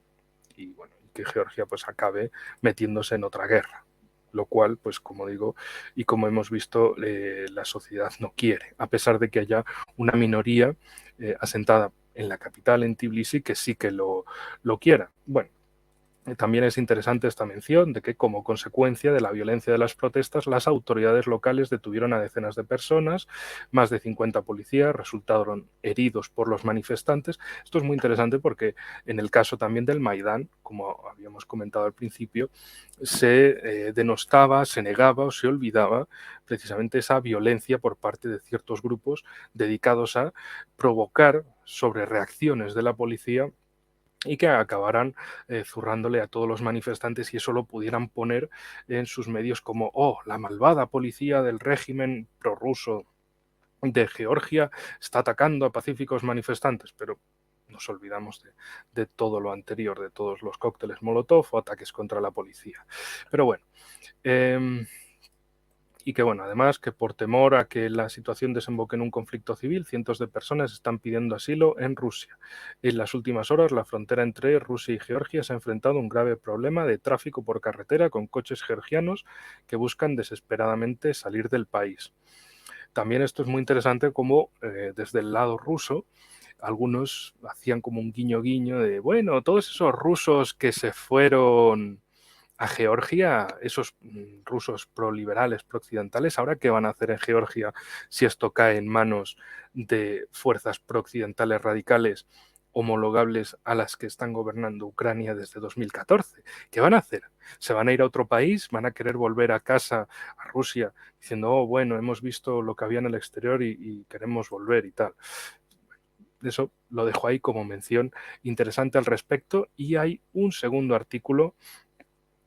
y bueno, que Georgia pues acabe metiéndose en otra guerra, lo cual, pues como digo, y como hemos visto, la sociedad no quiere, a pesar de que haya una minoría asentada en la capital, en Tbilisi, que sí que lo quiera. Bueno, también es interesante esta mención de que, como consecuencia de la violencia de las protestas, las autoridades locales detuvieron a decenas de personas, más de 50 policías resultaron heridos por los manifestantes. Esto es muy interesante porque en el caso también del Maidán, como habíamos comentado al principio, se denostaba, se negaba o se olvidaba precisamente esa violencia por parte de ciertos grupos dedicados a provocar sobrereacciones de la policía y que acabaran zurrándole a todos los manifestantes y eso lo pudieran poner en sus medios como, oh, la malvada policía del régimen prorruso de Georgia está atacando a pacíficos manifestantes, pero nos olvidamos de todo lo anterior, de todos los cócteles Molotov o ataques contra la policía. Pero bueno, y que bueno, además que por temor a que la situación desemboque en un conflicto civil, cientos de personas están pidiendo asilo en Rusia. En las últimas horas, la frontera entre Rusia y Georgia se ha enfrentado a un grave problema de tráfico por carretera con coches georgianos que buscan desesperadamente salir del país. También esto es muy interesante como desde el lado ruso algunos hacían como un guiño guiño de, bueno, todos esos rusos que se fueron a Georgia, esos rusos proliberales, prooccidentales, ¿ahora qué van a hacer en Georgia si esto cae en manos de fuerzas prooccidentales radicales homologables a las que están gobernando Ucrania desde 2014? ¿Qué van a hacer? ¿Se van a ir a otro país? ¿Van a querer volver a casa, a Rusia, diciendo, oh, bueno, hemos visto lo que había en el exterior y queremos volver y tal? Eso lo dejo ahí como mención interesante al respecto y hay un segundo artículo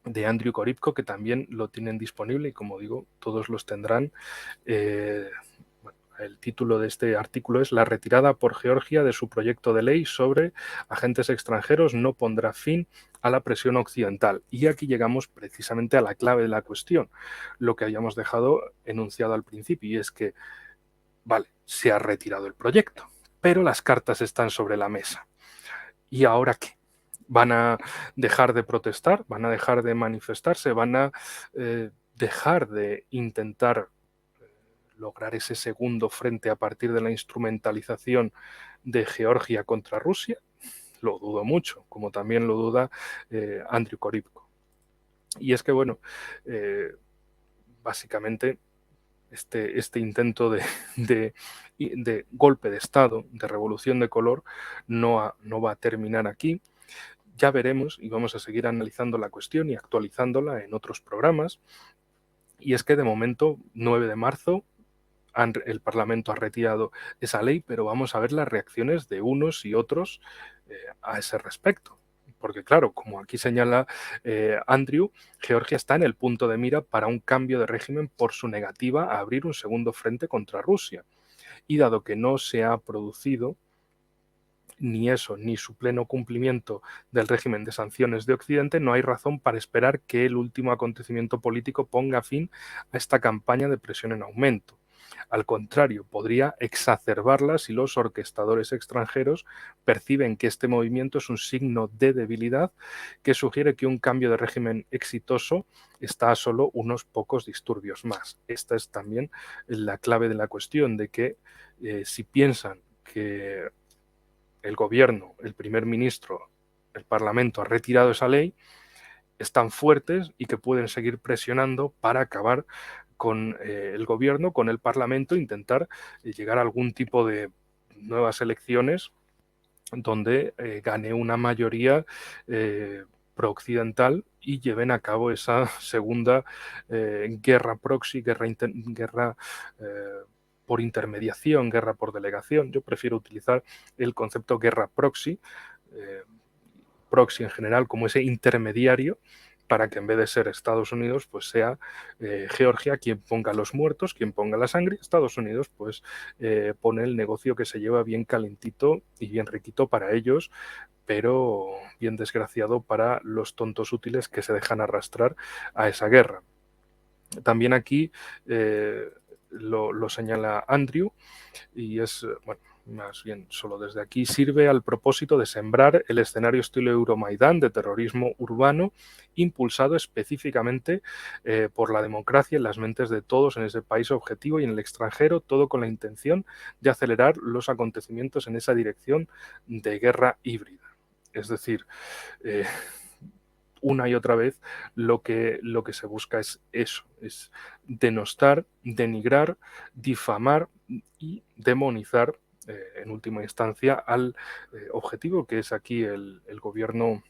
de Andrew Koripko, que también lo tienen disponible y como digo, todos los tendrán. Bueno, el título de este artículo es: La retirada por Georgia de su proyecto de ley sobre agentes extranjeros no pondrá fin a la presión occidental. Y aquí llegamos precisamente a la clave de la cuestión, lo que habíamos dejado enunciado al principio, y es que, vale, se ha retirado el proyecto, pero las cartas están sobre la mesa. ¿Y ahora qué? ¿Van a dejar de protestar? ¿Van a dejar de manifestarse? ¿Van a dejar de intentar lograr ese segundo frente a partir de la instrumentalización de Georgia contra Rusia? Lo dudo mucho, como también lo duda Andrew Koripko. Y es que, bueno, básicamente este intento de golpe de Estado, de revolución de color, no va a terminar aquí. Ya veremos y vamos a seguir analizando la cuestión y actualizándola en otros programas. Y es que de momento, 9 de marzo, el Parlamento ha retirado esa ley, pero vamos a ver las reacciones de unos y otros a ese respecto. Porque claro, como aquí señala Andrew, Georgia está en el punto de mira para un cambio de régimen por su negativa a abrir un segundo frente contra Rusia. Y dado que no se ha producido ni eso, ni su pleno cumplimiento del régimen de sanciones de Occidente, no hay razón para esperar que el último acontecimiento político ponga fin a esta campaña de presión en aumento. Al contrario, podría exacerbarla si los orquestadores extranjeros perciben que este movimiento es un signo de debilidad que sugiere que un cambio de régimen exitoso está a solo unos pocos disturbios más. Esta es también la clave de la cuestión, de que si piensan que el gobierno, el primer ministro, el Parlamento ha retirado esa ley, están fuertes y que pueden seguir presionando para acabar con el gobierno, con el Parlamento, intentar llegar a algún tipo de nuevas elecciones donde gane una mayoría prooccidental y lleven a cabo esa segunda guerra proxy, guerra por intermediación, guerra por delegación. Yo prefiero utilizar el concepto guerra proxy, eh, proxy en general, como ese intermediario, para que en vez de ser Estados Unidos, pues sea Georgia quien ponga los muertos, quien ponga la sangre. Estados Unidos pues pone el negocio que se lleva bien calentito y bien riquito para ellos, pero bien desgraciado para los tontos útiles que se dejan arrastrar a esa guerra. También aquí lo señala Andrew, y es, bueno, más bien solo desde aquí, sirve al propósito de sembrar el escenario estilo Euromaidán de terrorismo urbano, impulsado específicamente por la democracia en las mentes de todos en ese país objetivo y en el extranjero, todo con la intención de acelerar los acontecimientos en esa dirección de guerra híbrida. Es decir, eh, una y otra vez lo que se busca es eso, es denostar, denigrar, difamar y demonizar en última instancia al objetivo que es aquí el gobierno,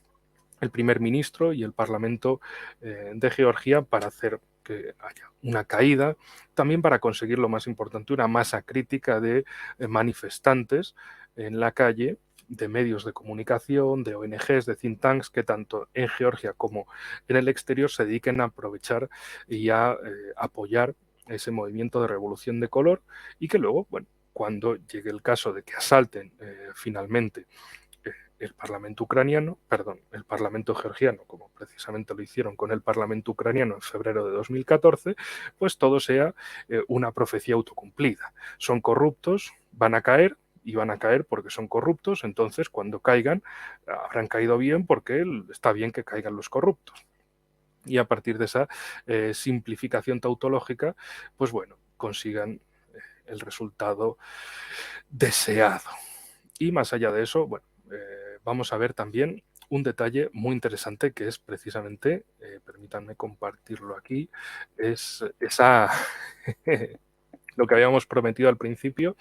el primer ministro y el Parlamento de Georgia, para hacer que haya una caída, también para conseguir lo más importante, una masa crítica de manifestantes en la calle, de medios de comunicación, de ONGs, de think tanks, que tanto en Georgia como en el exterior se dediquen a aprovechar y a apoyar ese movimiento de revolución de color, y que luego, bueno, cuando llegue el caso de que asalten finalmente el Parlamento ucraniano, perdón, el Parlamento georgiano, como precisamente lo hicieron con el Parlamento ucraniano en febrero de 2014, pues todo sea una profecía autocumplida. Son corruptos, van a caer, y van a caer porque son corruptos, entonces cuando caigan habrán caído bien porque está bien que caigan los corruptos. Y a partir de esa simplificación tautológica, pues bueno, consigan el resultado deseado. Y más allá de eso, bueno, vamos a ver también un detalle muy interesante que es precisamente, permítanme compartirlo aquí, es esa lo que habíamos prometido al principio,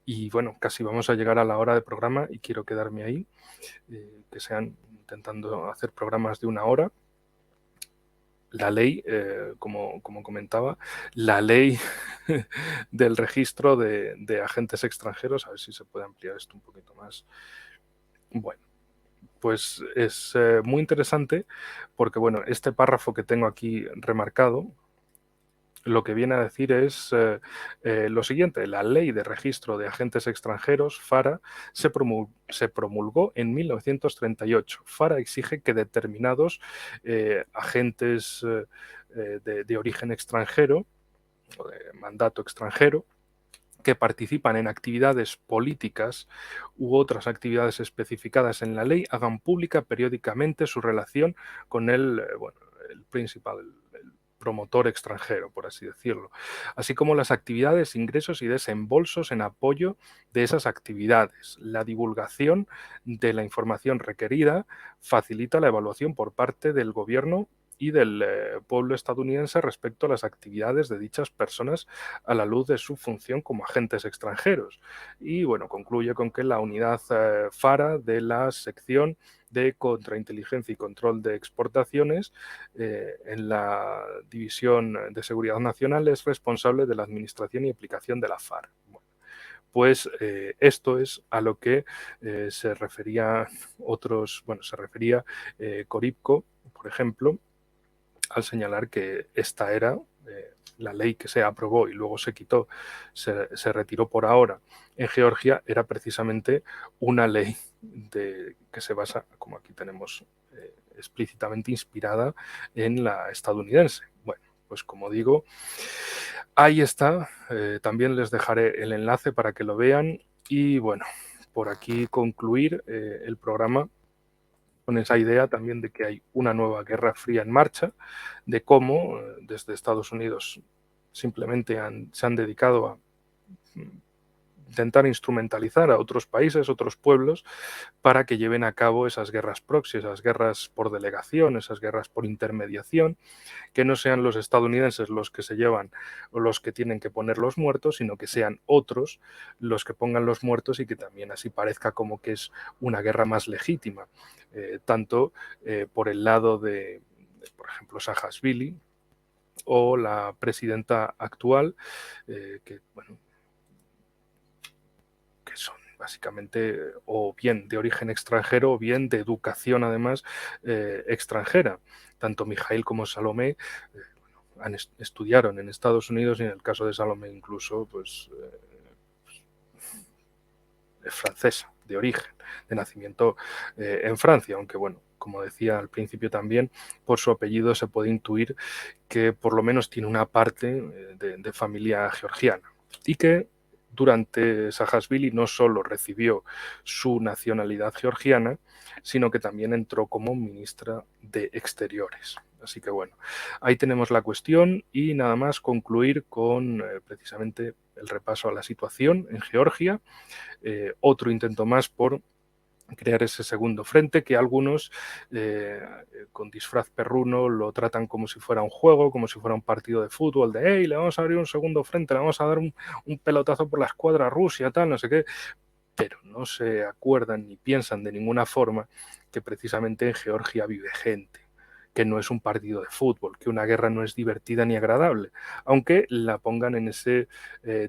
y bueno, casi vamos a llegar a la hora de programa y quiero quedarme ahí, que sean intentando hacer programas de 1 hora. La ley, como comentaba, la ley del registro de agentes extranjeros, a ver si se puede ampliar esto un poquito más. Bueno, pues es muy interesante porque, bueno, este párrafo que tengo aquí remarcado, lo que viene a decir es lo siguiente: la Ley de Registro de Agentes Extranjeros, FARA, se promulgó en 1938. FARA exige que determinados agentes de origen extranjero o de mandato extranjero que participan en actividades políticas u otras actividades especificadas en la ley hagan pública periódicamente su relación con bueno, el principal, el promotor extranjero, por así decirlo, así como las actividades, ingresos y desembolsos en apoyo de esas actividades. La divulgación de la información requerida facilita la evaluación por parte del gobierno y del pueblo estadounidense respecto a las actividades de dichas personas a la luz de su función como agentes extranjeros. Y bueno, concluye con que la unidad FARA de la sección de contrainteligencia y control de exportaciones en la División de Seguridad Nacional es responsable de la administración y aplicación de la FARA. Bueno, pues esto es a lo que se refería Coripko, por ejemplo, al señalar que esta era la ley que se aprobó y luego se quitó, se retiró por ahora en Georgia, era precisamente una ley que se basa, como aquí tenemos explícitamente, inspirada en la estadounidense. Bueno, pues como digo, ahí está. También les dejaré el enlace para que lo vean y bueno, por aquí concluir el programa con esa idea también de que hay una nueva guerra fría en marcha, de cómo desde Estados Unidos simplemente se han dedicado a intentar instrumentalizar a otros países, otros pueblos, para que lleven a cabo esas guerras proxy, esas guerras por delegación, esas guerras por intermediación, que no sean los estadounidenses los que se llevan o los que tienen que poner los muertos, sino que sean otros los que pongan los muertos y que también así parezca como que es una guerra más legítima, tanto por el lado de, por ejemplo, Saakashvili o la presidenta actual, que, bueno, que son básicamente o bien de origen extranjero o bien de educación además extranjera. Tanto Mijail como Salomé estudiaron en Estados Unidos y en el caso de Salomé incluso pues es francesa. de origen, de nacimiento en Francia, aunque bueno, como decía al principio también, por su apellido se puede intuir que por lo menos tiene una parte de familia georgiana y que durante Saakashvili no solo recibió su nacionalidad georgiana, sino que también entró como ministra de Exteriores. Así que bueno, ahí tenemos la cuestión y nada más concluir con precisamente el repaso a la situación en Georgia, otro intento más por crear ese segundo frente que algunos con disfraz perruno lo tratan como si fuera un juego, como si fuera un partido de fútbol, de hey, le vamos a abrir un segundo frente, le vamos a dar un pelotazo por la escuadra Rusia, tal, no sé qué, pero no se acuerdan ni piensan de ninguna forma que precisamente en Georgia vive gente, que no es un partido de fútbol, que una guerra no es divertida ni agradable, aunque la pongan en ese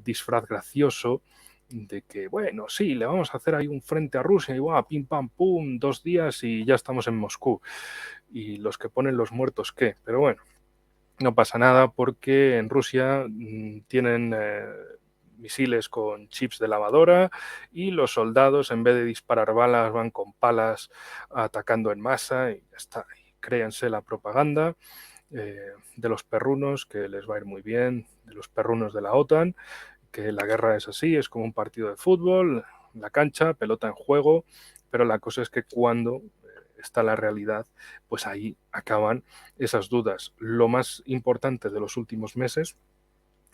disfraz gracioso de que, bueno, sí, le vamos a hacer ahí un frente a Rusia y guau, pim pam pum, 2 días y ya estamos en Moscú. Y los que ponen los muertos, ¿qué? Pero bueno, no pasa nada porque en Rusia tienen misiles con chips de lavadora y los soldados en vez de disparar balas van con palas atacando en masa y ya está. Y créanse la propaganda de los perrunos que les va a ir muy bien, de los perrunos de la OTAN, que la guerra es así, es como un partido de fútbol, la cancha, pelota en juego, pero la cosa es que cuando está la realidad, pues ahí acaban esas dudas. Lo más importante de los últimos meses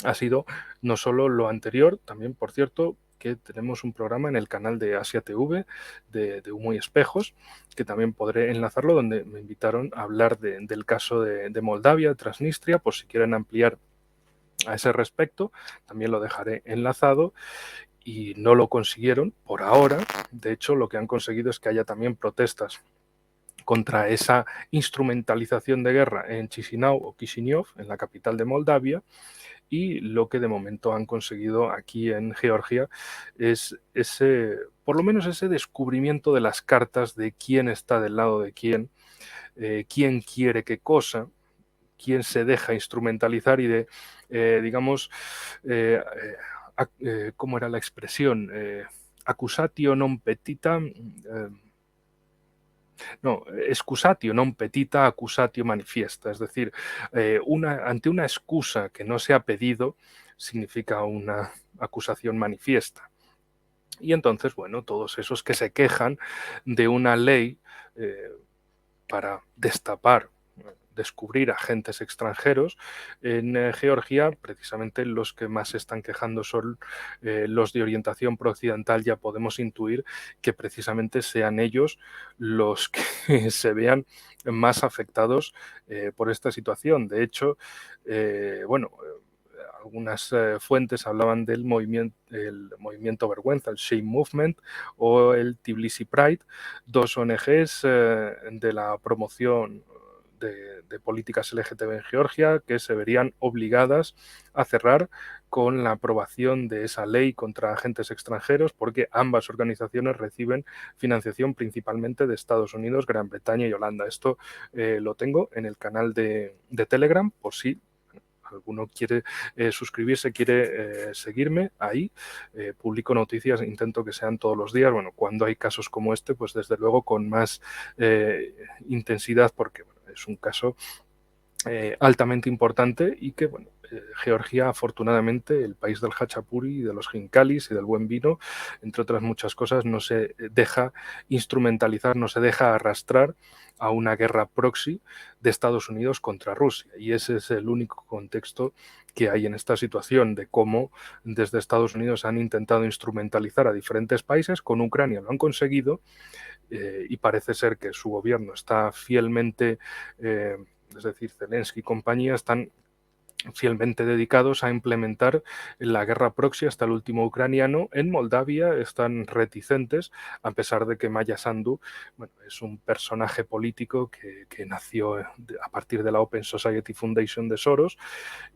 ha sido no solo lo anterior, también, por cierto, que tenemos un programa en el canal de Asia TV de Humo y Espejos, que también podré enlazarlo, donde me invitaron a hablar del caso de Moldavia, Transnistria, por si quieren ampliar a ese respecto, también lo dejaré enlazado y no lo consiguieron por ahora. De hecho, lo que han conseguido es que haya también protestas contra esa instrumentalización de guerra en Chisinau o Kishinev, en la capital de Moldavia, y lo que de momento han conseguido aquí en Georgia es ese, por lo menos ese descubrimiento de las cartas de quién está del lado de quién quiere qué cosa, quién se deja instrumentalizar y de, digamos, eh, ¿cómo era la expresión? Accusatio non petita, no, excusatio non petita, accusatio manifiesta, es decir, ante una excusa que no se ha pedido, significa una acusación manifiesta. Y entonces, bueno, todos esos que se quejan de una ley eh, para destapar, descubrir agentes extranjeros. En Georgia, precisamente los que más se están quejando son los de orientación prooccidental. Ya podemos intuir que precisamente sean ellos los que se vean más afectados por esta situación. De hecho, bueno, algunas fuentes hablaban del movimiento Vergüenza, el Shame Movement o el Tbilisi Pride, dos ONGs de la promoción de políticas LGTB en Georgia que se verían obligadas a cerrar con la aprobación de esa ley contra agentes extranjeros, porque ambas organizaciones reciben financiación principalmente de Estados Unidos, Gran Bretaña y Holanda. Esto lo tengo en el canal de Telegram, por si alguno quiere suscribirse, quiere seguirme, ahí publico noticias, intento que sean todos los días, bueno, cuando hay casos como este, pues desde luego con más intensidad, porque bueno, es un caso altamente importante y que, bueno, Georgia, afortunadamente, el país del hachapuri, de los jinkalis y del buen vino, entre otras muchas cosas, no se deja instrumentalizar, no se deja arrastrar a una guerra proxy de Estados Unidos contra Rusia. Y ese es el único contexto que hay en esta situación de cómo desde Estados Unidos han intentado instrumentalizar a diferentes países. Con Ucrania lo han conseguido y parece ser que su gobierno está fielmente, es decir, Zelensky y compañía están fielmente dedicados a implementar la guerra proxy hasta el último ucraniano. En Moldavia están reticentes, a pesar de que Maya Sandu, bueno, es un personaje político que nació a partir de la Open Society Foundation de Soros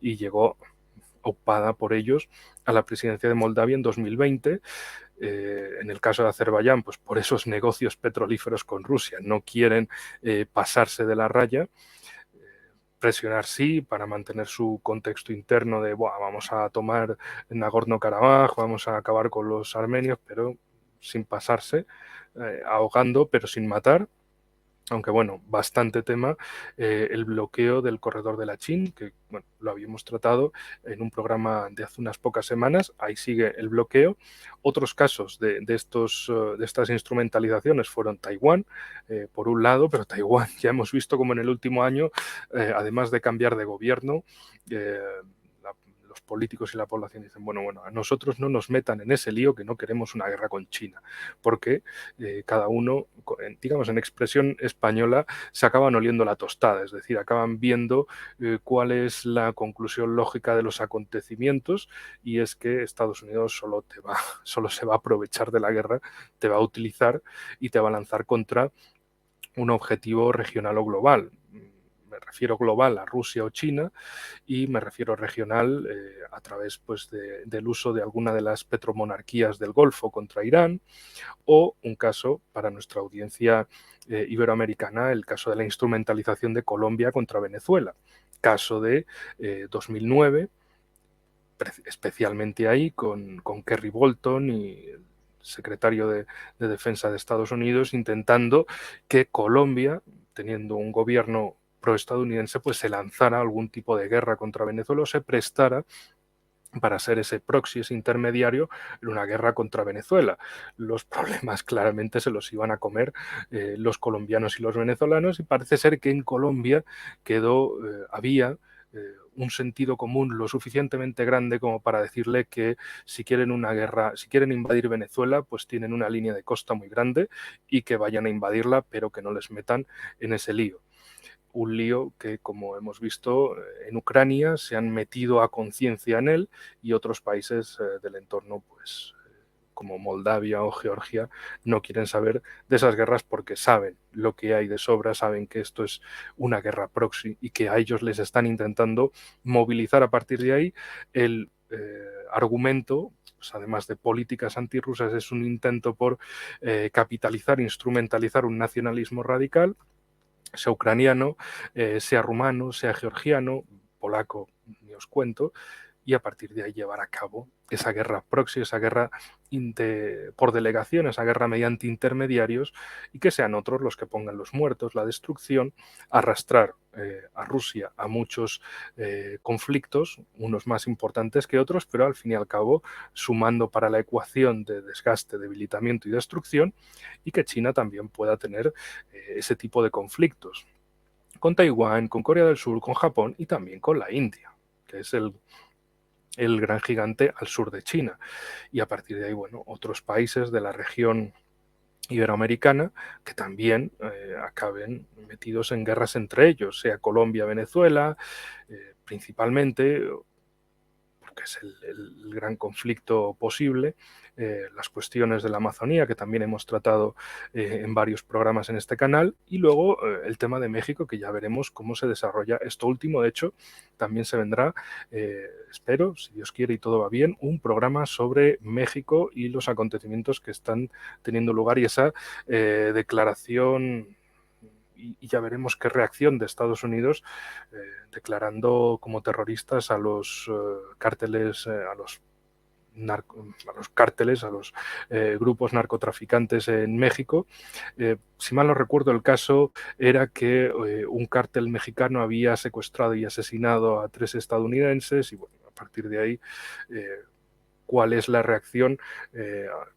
y llegó ocupada por ellos a la presidencia de Moldavia en 2020. En el caso de Azerbaiyán, pues por esos negocios petrolíferos con Rusia, no quieren pasarse de la raya, presionar sí para mantener su contexto interno de vamos a tomar Nagorno-Karabaj, vamos a acabar con los armenios, pero sin pasarse, ahogando pero sin matar. Aunque bueno, bastante tema, el bloqueo del corredor de Lachín, que bueno, lo habíamos tratado en un programa de hace unas pocas semanas, ahí sigue el bloqueo. Otros casos de estas instrumentalizaciones fueron Taiwán, por un lado, pero Taiwán ya hemos visto como en el último año, además de cambiar de gobierno, eh, la- los políticos y la población dicen, bueno, a nosotros no nos metan en ese lío que no queremos una guerra con China, porque cada uno, digamos en expresión española, se acaban oliendo la tostada, es decir, acaban viendo cuál es la conclusión lógica de los acontecimientos, y es que Estados Unidos solo se va a aprovechar de la guerra, te va a utilizar y te va a lanzar contra un objetivo regional o global. Me refiero global a Rusia o China, y me refiero regional a través pues, del uso de alguna de las petromonarquías del Golfo contra Irán, o un caso para nuestra audiencia iberoamericana, el caso de la instrumentalización de Colombia contra Venezuela, caso de 2009, especialmente ahí con Kerry Bolton y el secretario de Defensa de Estados Unidos, intentando que Colombia, teniendo un gobierno proestadounidense, pues se lanzara algún tipo de guerra contra Venezuela o se prestara para ser ese proxy, ese intermediario en una guerra contra Venezuela. Los problemas claramente se los iban a comer los colombianos y los venezolanos, y parece ser que en Colombia había un sentido común lo suficientemente grande como para decirle que si quieren una guerra, si quieren invadir Venezuela, pues tienen una línea de costa muy grande y que vayan a invadirla, pero que no les metan en ese lío. Un lío que, como hemos visto, en Ucrania se han metido a conciencia en él, y otros países del entorno, pues como Moldavia o Georgia, no quieren saber de esas guerras porque saben lo que hay de sobra, saben que esto es una guerra proxy y que a ellos les están intentando movilizar a partir de ahí. El argumento, pues, además de políticas antirrusas, es un intento por capitalizar, instrumentalizar un nacionalismo radical, sea ucraniano, sea rumano, sea georgiano, polaco, ni os cuento, y a partir de ahí llevar a cabo esa guerra proxy, esa guerra por delegación, esa guerra mediante intermediarios, y que sean otros los que pongan los muertos, la destrucción, arrastrar a Rusia a muchos conflictos, unos más importantes que otros, pero al fin y al cabo sumando para la ecuación de desgaste, debilitamiento y destrucción, y que China también pueda tener ese tipo de conflictos con Taiwán, con Corea del Sur, con Japón y también con la India, que es el gran gigante al sur de China. Y a partir de ahí, bueno, otros países de la región iberoamericana que también acaben metidos en guerras entre ellos, sea Colombia, Venezuela, principalmente, porque es el gran conflicto posible, las cuestiones de la Amazonía, que también hemos tratado en varios programas en este canal, y luego el tema de México, que ya veremos cómo se desarrolla esto último. De hecho, también se vendrá, espero, si Dios quiere y todo va bien, un programa sobre México y los acontecimientos que están teniendo lugar, y esa declaración, y ya veremos qué reacción de Estados Unidos, declarando como terroristas a los cárteles, a los cárteles, a los grupos narcotraficantes en México. Si mal no recuerdo, el caso era que un cártel mexicano había secuestrado y asesinado a 3 estadounidenses, y bueno, a partir de ahí, cuál es la reacción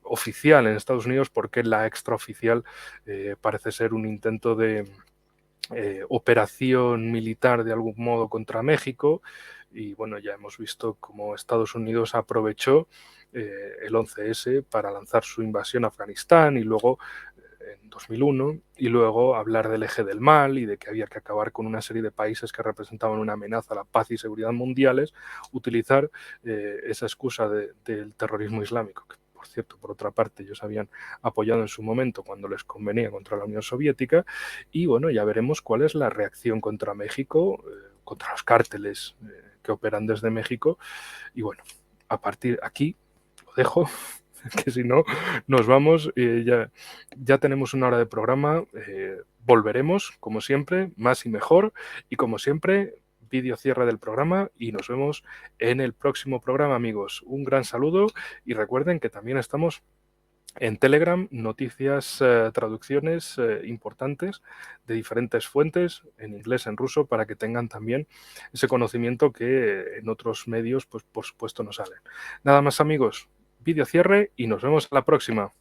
oficial en Estados Unidos, porque la extraoficial parece ser un intento de operación militar de algún modo contra México. Y bueno, ya hemos visto cómo Estados Unidos aprovechó el 11S para lanzar su invasión a Afganistán, y luego en 2001, y luego hablar del eje del mal y de que había que acabar con una serie de países que representaban una amenaza a la paz y seguridad mundiales, utilizar esa excusa del terrorismo islámico, que por cierto, por otra parte, ellos habían apoyado en su momento cuando les convenía contra la Unión Soviética. Y bueno, ya veremos cuál es la reacción contra México, contra los cárteles que operan desde México. Y bueno, a partir de aquí lo dejo, que si no nos vamos. Ya tenemos una hora de programa, volveremos como siempre, más y mejor, y como siempre, vídeo cierre del programa, y nos vemos en el próximo programa, amigos. Un gran saludo, y recuerden que también estamos En Telegram, noticias, traducciones importantes de diferentes fuentes, en inglés, en ruso, para que tengan también ese conocimiento que en otros medios, pues por supuesto, no salen. Nada más, amigos, vídeo cierre y nos vemos a la próxima.